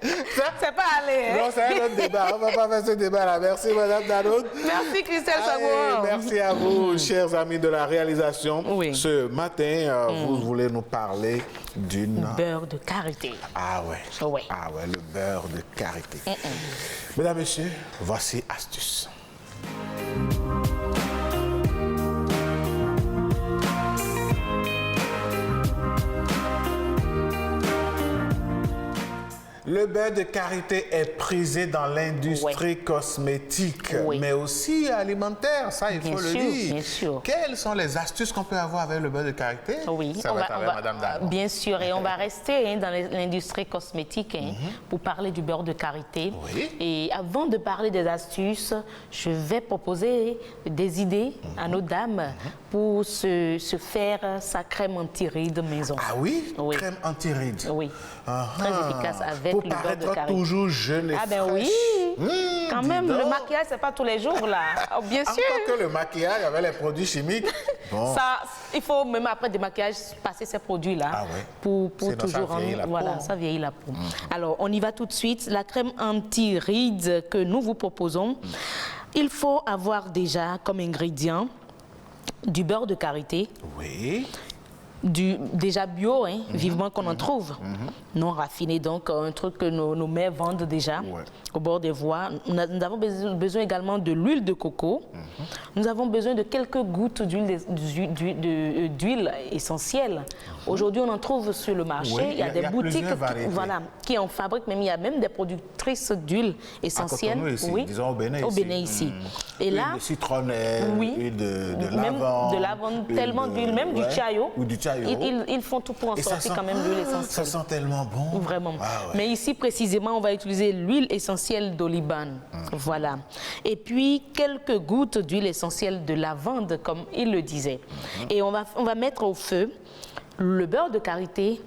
Speaker 2: C'est pas aller. Hein?
Speaker 1: Non, c'est un autre débat. On ne va pas faire ce débat-là. Merci, Madame Danone.
Speaker 2: Merci, Christelle Samoa.
Speaker 1: Merci à vous, chers amis de la réalisation. Ce matin, vous voulez nous parler d'une...
Speaker 2: beurre de karité.
Speaker 1: Ah ouais. Ah ouais, le beurre de karité. Mesdames, Messieurs, voici astuce. Le beurre de karité est prisé dans l'industrie cosmétique, mais aussi alimentaire, ça il faut le dire.
Speaker 2: Bien sûr.
Speaker 1: Quelles sont les astuces qu'on peut avoir avec le beurre de karité?
Speaker 2: Oui,
Speaker 1: ça va être avec Madame Dano.
Speaker 2: Bien sûr, et on va rester dans l'industrie cosmétique pour parler du beurre de karité.
Speaker 1: Oui.
Speaker 2: Et avant de parler des astuces, je vais proposer des idées à nos dames pour se faire sa crème anti-rides maison.
Speaker 1: Ah oui? Crème anti-rides.
Speaker 2: Oui. Très efficace avec
Speaker 1: pour
Speaker 2: le beurre de karité.
Speaker 1: toujours jeune et
Speaker 2: Ah ben
Speaker 1: fraîche.
Speaker 2: oui. Quand même, le maquillage, c'est pas tous les jours là. Oh, bien sûr.
Speaker 1: Encore que le maquillage avec les produits chimiques. Bon.
Speaker 2: Ça, il faut même après démaquillage passer ces produits-là pour toujours voilà, ça vieillit la peau. Alors, on y va tout de suite. La crème anti-rides que nous vous proposons, il faut avoir déjà comme ingrédient du beurre de karité.
Speaker 1: Oui.
Speaker 2: Déjà bio, vivement qu'on en trouve. Non raffiné, donc un truc que nos mères vendent déjà au bord des voies. Nous avons besoin également de l'huile de coco. Nous avons besoin de quelques gouttes d'huile essentielle. Aujourd'hui, on en trouve sur le marché.
Speaker 1: Oui,
Speaker 2: il y a des boutiques qui en fabriquent, même il y a même des productrices d'huile essentielle.
Speaker 1: Disons au Bénin
Speaker 2: ici. Et là,
Speaker 1: de citronnelle, huile de lavande.
Speaker 2: De lavande, tellement d'huile, même du chayo.
Speaker 1: Ou du chayo.
Speaker 2: Ils font tout pour en sortir quand même l'huile essentielle.
Speaker 1: Ça sent tellement bon.
Speaker 2: Vraiment. Mais ici, précisément, on va utiliser l'huile essentielle d'oliban. Voilà. Et puis, quelques gouttes d'huile essentielle de lavande, comme il le disait. Et on va mettre au feu le beurre de karité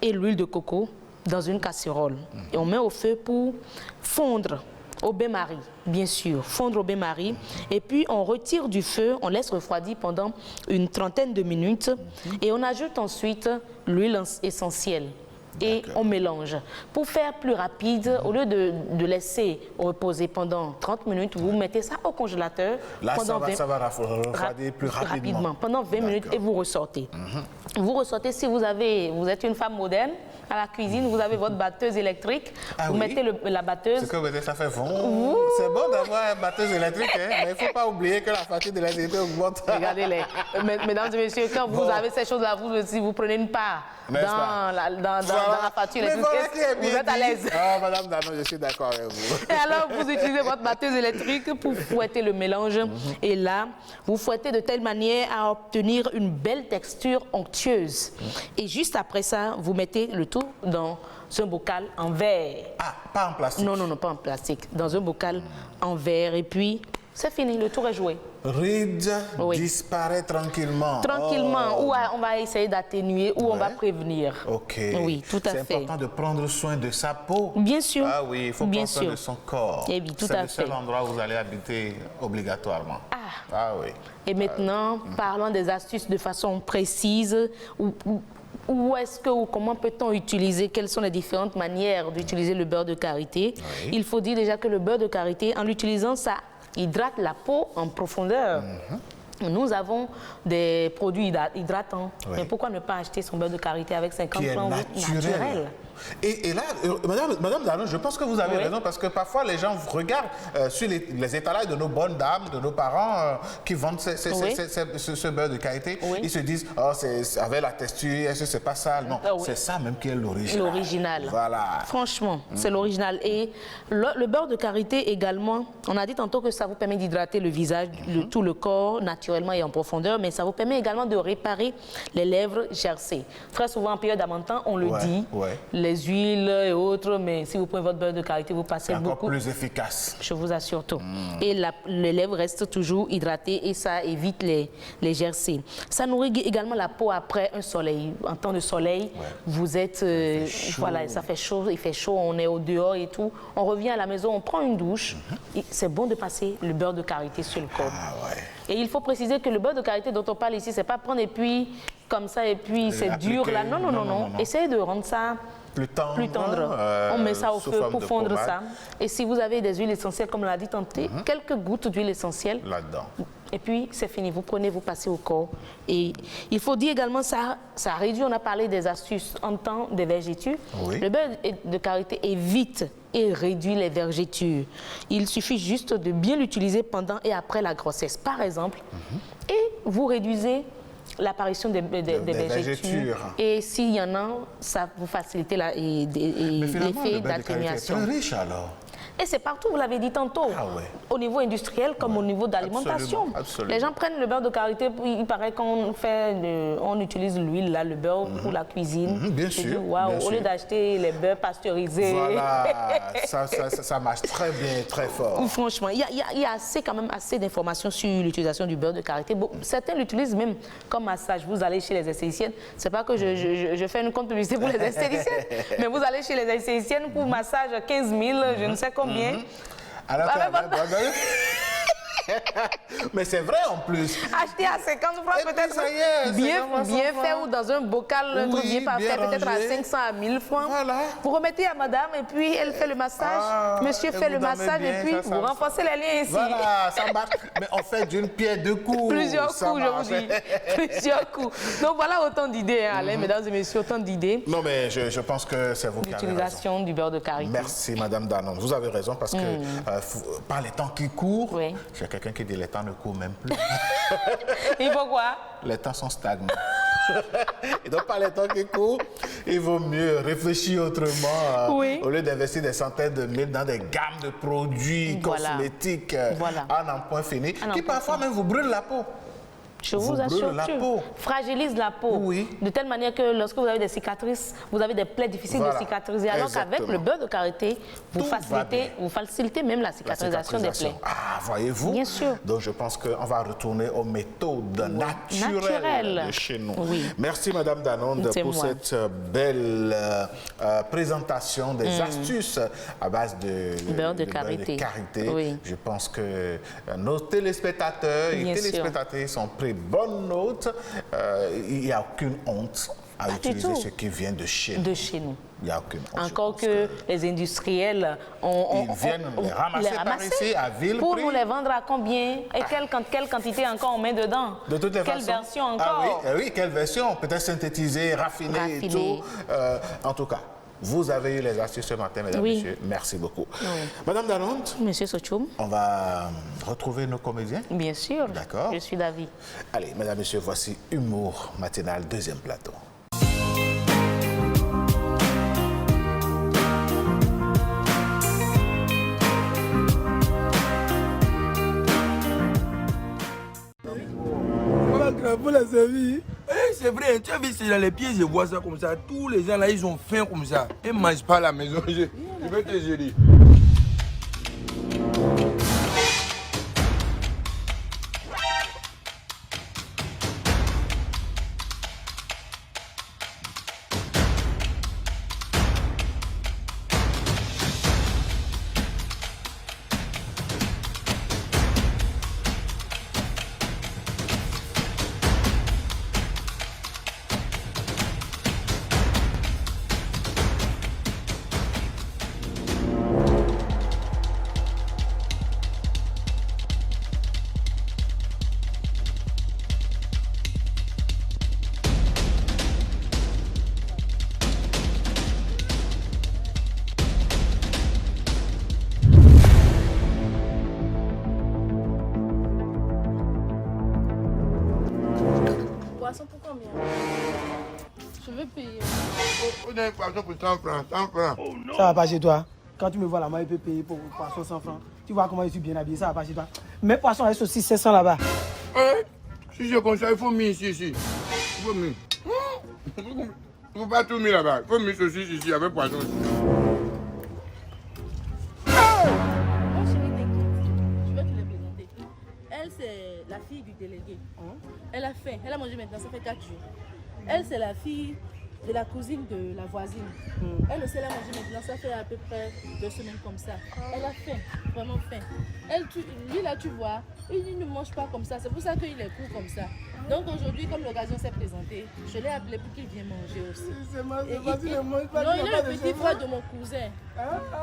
Speaker 2: et l'huile de coco dans une casserole. Et on met au feu pour fondre au bain-marie, bien sûr, fondre au bain-marie. Et puis, on retire du feu, on laisse refroidir pendant une trentaine de minutes. Et on ajoute ensuite l'huile essentielle. Et on mélange. Pour faire plus rapide, au lieu de laisser reposer pendant 30 minutes, vous mettez ça au congélateur.
Speaker 1: Là, ça va refroidir plus rapidement.
Speaker 2: Pendant 20 minutes et vous ressortez. Vous ressortez si vous êtes une femme moderne. À la cuisine, vous avez votre batteuse électrique. Vous mettez la batteuse.
Speaker 1: Ce que vous dites, ça fait bon. C'est bon d'avoir une batteuse électrique, mais il ne faut pas oublier que la facture de l'électricité augmente.
Speaker 2: Regardez-les. Mesdames et messieurs, quand vous avez ces choses-là, si vous prenez une part dans la facture électrique, vous êtes à l'aise.
Speaker 1: Ah, Madame Dano, je suis d'accord avec vous.
Speaker 2: Et alors, vous utilisez votre batteuse électrique pour fouetter le mélange. Et là, vous fouettez de telle manière à obtenir une belle texture onctueuse. Et juste après ça, vous mettez le tout dans un bocal en verre.
Speaker 1: Ah, pas en plastique?
Speaker 2: Non, pas en plastique. Dans un bocal en verre. Et puis, c'est fini, le tour est joué.
Speaker 1: Rides disparaît tranquillement.
Speaker 2: Tranquillement, ou on va essayer d'atténuer, ou on va prévenir.
Speaker 1: Ok.
Speaker 2: Oui, tout à fait.
Speaker 1: C'est important de prendre soin de sa peau.
Speaker 2: Bien sûr.
Speaker 1: Ah oui, il faut prendre soin de son corps.
Speaker 2: Et oui, tout à fait.
Speaker 1: C'est le seul endroit où vous allez habiter obligatoirement. Ah oui.
Speaker 2: Et maintenant, parlons des astuces de façon précise. Où est-ce que ou comment peut-on utiliser, quelles sont les différentes manières d'utiliser le beurre de karité? Il faut dire déjà que le beurre de karité, en l'utilisant, ça hydrate la peau en profondeur. Nous avons des produits hydratants. Mais pourquoi ne pas acheter son beurre de karité avec 50 plantes naturelles?
Speaker 1: Et là, Madame Dano, je pense que vous avez raison, parce que parfois les gens regardent sur les étalages de nos bonnes dames, de nos parents qui vendent ce beurre de karité. Ils se disent, oh, c'est avec la texture, est-ce que c'est pas ça? Non, c'est ça même qui est l'original.
Speaker 2: L'original.
Speaker 1: Voilà.
Speaker 2: Franchement, c'est l'original. Et le beurre de karité également, on a dit tantôt que ça vous permet d'hydrater le visage, tout le corps, naturellement et en profondeur, mais ça vous permet également de réparer les lèvres gercées. Très souvent, en période d'amentan, on le dit. Les huiles et autres, mais si vous prenez votre beurre de karité, vous passez beaucoup.
Speaker 1: Encore plus efficace.
Speaker 2: Je vous assure tout. Et les lèvres restent toujours hydratées et ça évite les gercés. Ça nourrit également la peau après un soleil. En temps de soleil, vous êtes... voilà, ça fait chaud, il fait chaud, on est au dehors et tout. On revient à la maison, on prend une douche. C'est bon de passer le beurre de karité sur le corps. Et il faut préciser que le beurre de karité dont on parle ici, c'est pas prendre et puis comme ça et puis c'est dur là. Non. Essayez de rendre ça plus tendre. On met ça au feu pour fondre ça. Et si vous avez des huiles essentielles, comme on l'a dit tantôt, quelques gouttes d'huile essentielle.
Speaker 1: Là-dedans.
Speaker 2: Et puis, c'est fini. Vous prenez, vous passez au corps. Et il faut dire également, ça réduit, on a parlé des astuces en temps des vergetures. Le beurre de karité évite et réduit les vergetures. Il suffit juste de bien l'utiliser pendant et après la grossesse, par exemple. Et vous réduisez l'apparition des vergetures. Et s'il y en a, ça vous facilite l'effet d'atténuation.
Speaker 1: C'est très riche alors.
Speaker 2: Et c'est partout, vous l'avez dit tantôt, au niveau industriel comme au niveau d'alimentation. Les gens prennent le beurre de karité, il paraît qu'on utilise l'huile, le beurre pour la cuisine.
Speaker 1: Bien sûr.
Speaker 2: Au lieu d'acheter les beurres pasteurisés.
Speaker 1: Voilà, ça marche très bien, très fort.
Speaker 2: Franchement, il y a quand même assez d'informations sur l'utilisation du beurre de karité. Bon, certains l'utilisent même comme massage. Vous allez chez les esthéticiennes, c'est pas que je fais une compte publicité pour les esthéticiennes, mais vous allez chez les esthéticiennes pour massage 15 000, je ne sais combien.
Speaker 1: Alors, mais c'est vrai en plus.
Speaker 2: Acheter à 50 francs peut-être bien fait ou dans un bocal, un truc bien parfait, peut-être à 500 à 1000 francs. Voilà. Vous remettez à madame et puis elle fait le massage. Monsieur fait le massage et puis vous renforcez les liens ici.
Speaker 1: Voilà, ça marche. Mais on fait d'une pierre deux coups.
Speaker 2: Plusieurs coups, je vous dis. Plusieurs coups. Donc voilà autant d'idées, Alain, mesdames et messieurs, autant d'idées.
Speaker 1: Non, mais je pense que c'est vous qui avez raison.
Speaker 2: L'utilisation du beurre de karité.
Speaker 1: Merci, madame Danone. Vous avez raison parce que par les temps qui courent, j'ai quelqu'un qui dit les temps ne courent même plus.
Speaker 2: Il faut quoi?
Speaker 1: Les temps sont stagnants. Et donc, par les temps qui courent, il vaut mieux réfléchir autrement au lieu d'investir des centaines de mille dans des gammes de produits cosmétiques à n'en point fini, qui parfois même vous brûlent la peau.
Speaker 2: Je vous assure que fragilise la peau de telle manière que lorsque vous avez des cicatrices, vous avez des plaies difficiles de cicatriser. Alors qu'avec le beurre de karité, vous facilitez même la cicatrisation des plaies.
Speaker 1: Ah, voyez-vous?
Speaker 2: Bien sûr.
Speaker 1: Donc je pense qu'on va retourner aux méthodes naturelles de chez nous. Merci Madame Danone pour cette belle présentation des astuces à base de beurre de karité. Je pense que nos téléspectateurs et téléspectatrices sont pris bonne note. Il n'y a aucune honte à utiliser ce qui vient de chez nous. Il n'y a aucune honte.
Speaker 2: Encore que les industriels
Speaker 1: ils viennent les ramasser par ici à vil
Speaker 2: pour
Speaker 1: prix.
Speaker 2: nous les vendre à combien et quelle quantité encore on met dedans.
Speaker 1: De toutes les façons.
Speaker 2: Quelle version encore?
Speaker 1: Oui, quelle version? Peut-être synthétisée, raffinée et tout. En tout cas, vous avez eu les astuces ce matin, mesdames et messieurs. Merci beaucoup. Madame Danone.
Speaker 2: Monsieur Sochoum.
Speaker 1: On va retrouver nos comédiens.
Speaker 2: Bien sûr.
Speaker 1: D'accord.
Speaker 2: Je suis d'avis.
Speaker 1: Allez, mesdames et messieurs, voici Humour matinal, deuxième plateau.
Speaker 4: Pour la servir. C'est vrai, tu as vu, c'est dans les pieds, je vois ça comme ça. Tous les gens là, ils ont faim comme ça. Ils ne mangent pas à la maison. Je vais te gérer.
Speaker 8: Pour combien? Je veux payer.
Speaker 4: On a une poisson pour 100 francs, 100 francs.
Speaker 13: Oh non. Ça va pas chez toi. Quand tu me vois là-bas, il peut payer pour poisson 100 francs. Tu vois comment je suis bien habillé, ça va pas chez toi. Mes poissons restent aussi 700 là-bas.
Speaker 4: Si c'est comme ça, il faut mis ici. Il faut mis. Il ne faut pas tout mis là-bas. Il faut mis ceci ici avec poisson.
Speaker 8: Moi, chérie, t'inquiète. Je vais te les présenter. Elle, c'est la fille du délégué. Elle a faim. Elle a mangé maintenant, ça fait 4 jours. Elle, c'est la fille de la cousine de la voisine. Elle aussi, elle a mangé maintenant, ça fait à peu près 2 semaines comme ça. Elle a faim, vraiment faim. Lui, là, tu vois, il ne mange pas comme ça. C'est pour ça qu'il est court comme ça. Donc aujourd'hui, comme l'occasion s'est présentée, je l'ai appelé pour qu'il vienne manger aussi. Non, il est le petit frère de mon cousin.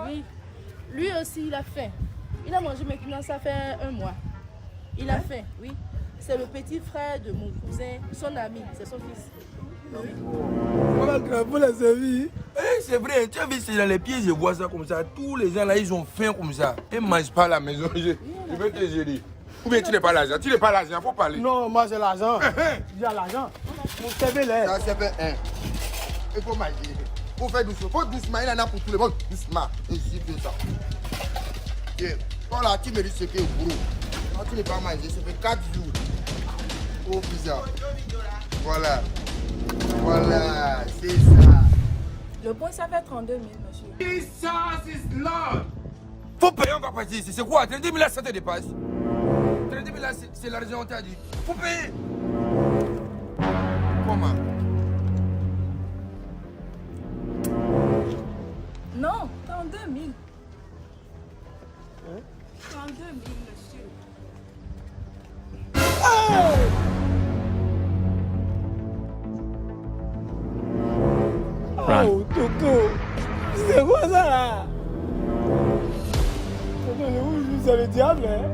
Speaker 8: Oui. Lui aussi, il a faim. Il a mangé maintenant, ça fait 1 mois. Il a faim, oui. C'est le petit frère de mon cousin, son ami, c'est son fils. Oui.
Speaker 4: Voilà, pour la servir. C'est vrai, tu as vu, c'est dans les pieds, je vois ça comme ça. Tous les gens là, ils ont faim comme ça. Ils ne mangent pas à la maison. Je vais te gérer. Ou bien tu n'es pas l'argent. Tu n'es pas l'argent, il faut parler.
Speaker 13: Non, moi j'ai l'argent. J'ai l'argent. Mon CV là.
Speaker 4: Ça c'est un. Il faut manger. Il faut faire doucement. Il faut doucement. Il y en a pour tout le monde. Doucement. Ici, fais ça. Et toi là, tu mérites ce qui est au boulot. Quand tu n'es pas mangé, ça fait 4 jours. Oh, bizarre. Voilà. Voilà, c'est ça.
Speaker 8: Le point, ça fait 32 000, monsieur.
Speaker 4: Jesus is Lord. Faut payer, on va passer ici. C'est quoi? 32 000 là, ça te dépasse. 32 000 là, c'est l'argent, on t'a dit. Faut payer. Comment?
Speaker 8: Non, 32 000. 32 000, monsieur.
Speaker 13: Oh, Toto, c'est quoi ça là? Toto, c'est le diable, hein?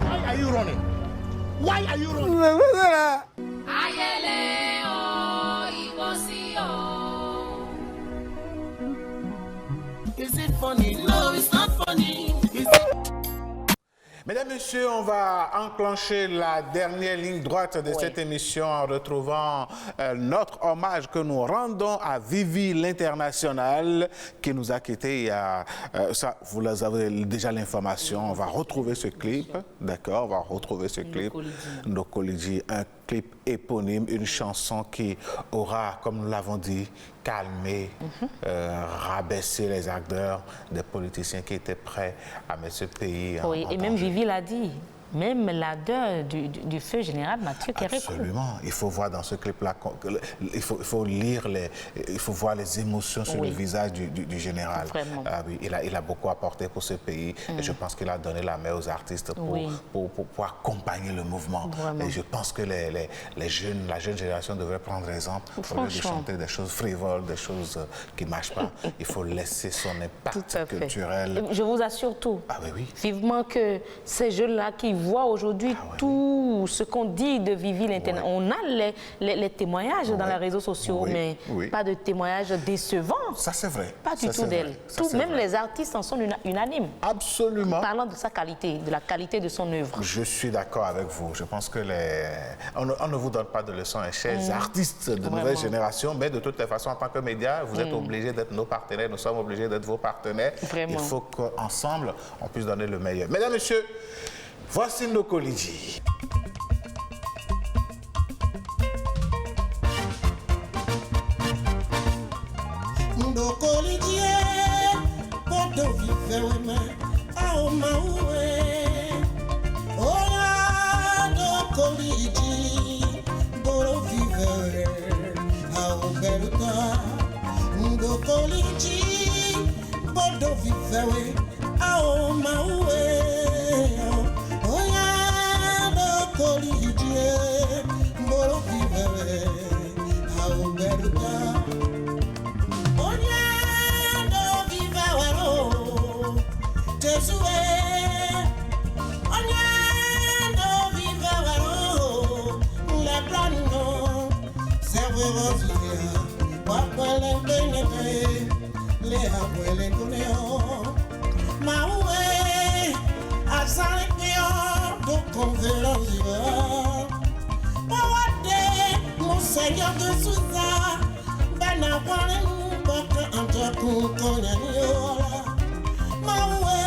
Speaker 14: Why are you running? Why are you running?
Speaker 13: C'est quoi ça là?
Speaker 14: Is it funny? No, it's not funny.
Speaker 1: Mesdames, Messieurs, on va enclencher la dernière ligne droite de cette émission en retrouvant notre hommage que nous rendons à Vivi l'International qui nous a quittés il y a... ça, vous avez déjà l'information. On va retrouver ce clip, d'accord? On va retrouver ce clip. Ndokolidji, un clip éponyme, une chanson qui aura, comme nous l'avons dit, calmé, rabaissé les ardeurs des politiciens qui étaient prêts à mettre ce pays en
Speaker 2: et même Vivi l'a dit, même l'ardeur du feu général Mathieu Kérékou.
Speaker 1: Absolument. Il faut voir dans ce clip-là, il faut lire, il faut voir les émotions sur le visage du général.
Speaker 2: Vraiment.
Speaker 1: Oui, il a beaucoup apporté pour ce pays et je pense qu'il a donné la main aux artistes pour accompagner le mouvement.
Speaker 2: Vraiment.
Speaker 1: Et je pense que la jeune génération devrait prendre exemple au lieu de chanter des choses frivoles, des choses qui ne marchent pas. Il faut laisser son impact culturel.
Speaker 2: Et je vous assure tout.
Speaker 1: Vivement
Speaker 2: que ces jeunes-là qui voient aujourd'hui tout ce qu'on dit de Vivi l'International. On a les témoignages dans les réseaux sociaux, mais pas de témoignages décevants.
Speaker 1: Ça, c'est vrai.
Speaker 2: Pas du tout d'elle. Même les artistes en sont unanimes.
Speaker 1: Absolument.
Speaker 2: Parlant de sa qualité, de la qualité de son œuvre.
Speaker 1: Je suis d'accord avec vous. Je pense que on ne vous donne pas de leçons, chers artistes de nouvelle génération, mais de toutes les façons, en tant que médias, vous êtes obligés d'être nos partenaires, nous sommes obligés d'être vos partenaires.
Speaker 2: Vraiment.
Speaker 1: Il faut qu'ensemble, on puisse donner le meilleur. Mesdames, Messieurs, voici Ndokolidji.
Speaker 14: Ndokolidji, bodo viveweme, aoma uwe. Ola Ndokolidji, bodo vivewe, aobeluta. Ndokolidji, bodo vivewe, aoma uwe. Ola Ndokolidji, bodo vivewe, aobeluta. Seigneur de Souza, Banapane, Baka, Antaku, Konyaniola, Mawe,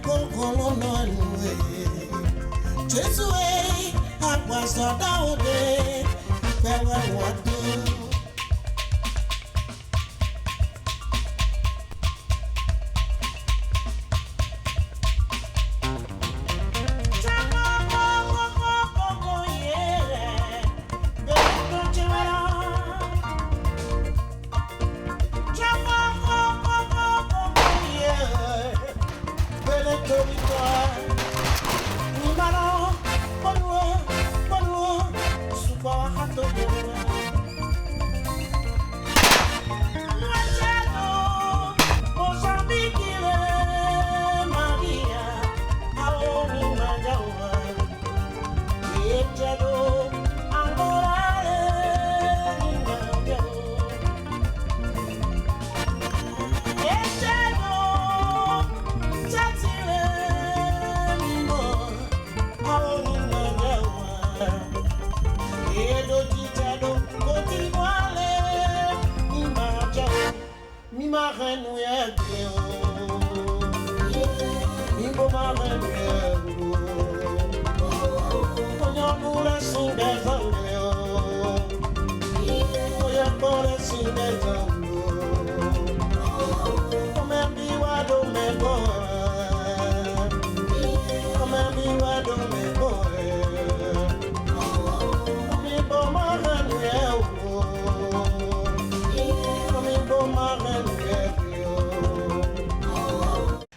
Speaker 14: Kokolono, Jesue, Aquasoda, Ode, Pewawatu.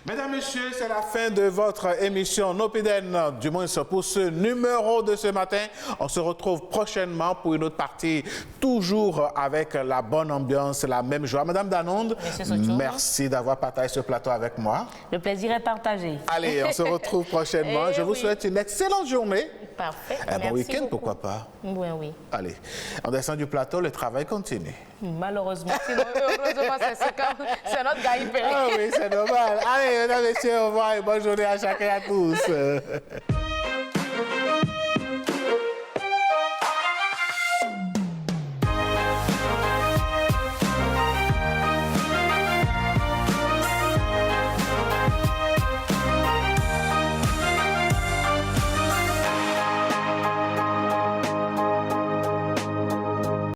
Speaker 1: Mesdames, Messieurs, c'est la fin de votre émission Nopiden, du moins pour ce numéro de ce matin. On se retrouve prochainement pour une autre partie, toujours avec la bonne ambiance, la même joie. Madame Danonde, merci d'avoir partagé ce plateau avec moi.
Speaker 2: Le plaisir est partagé.
Speaker 1: Allez, on se retrouve prochainement. Je vous souhaite une excellente journée.
Speaker 2: Parfait.
Speaker 1: Un bon week-end, pourquoi pas?
Speaker 2: Oui, oui.
Speaker 1: Allez, on descend du plateau, le travail continue.
Speaker 2: Malheureusement, sinon, heureusement, c'est notre gagne.
Speaker 1: Ah oui, c'est normal. Allez, mesdames et messieurs, au revoir et bonne journée à chacun et à tous.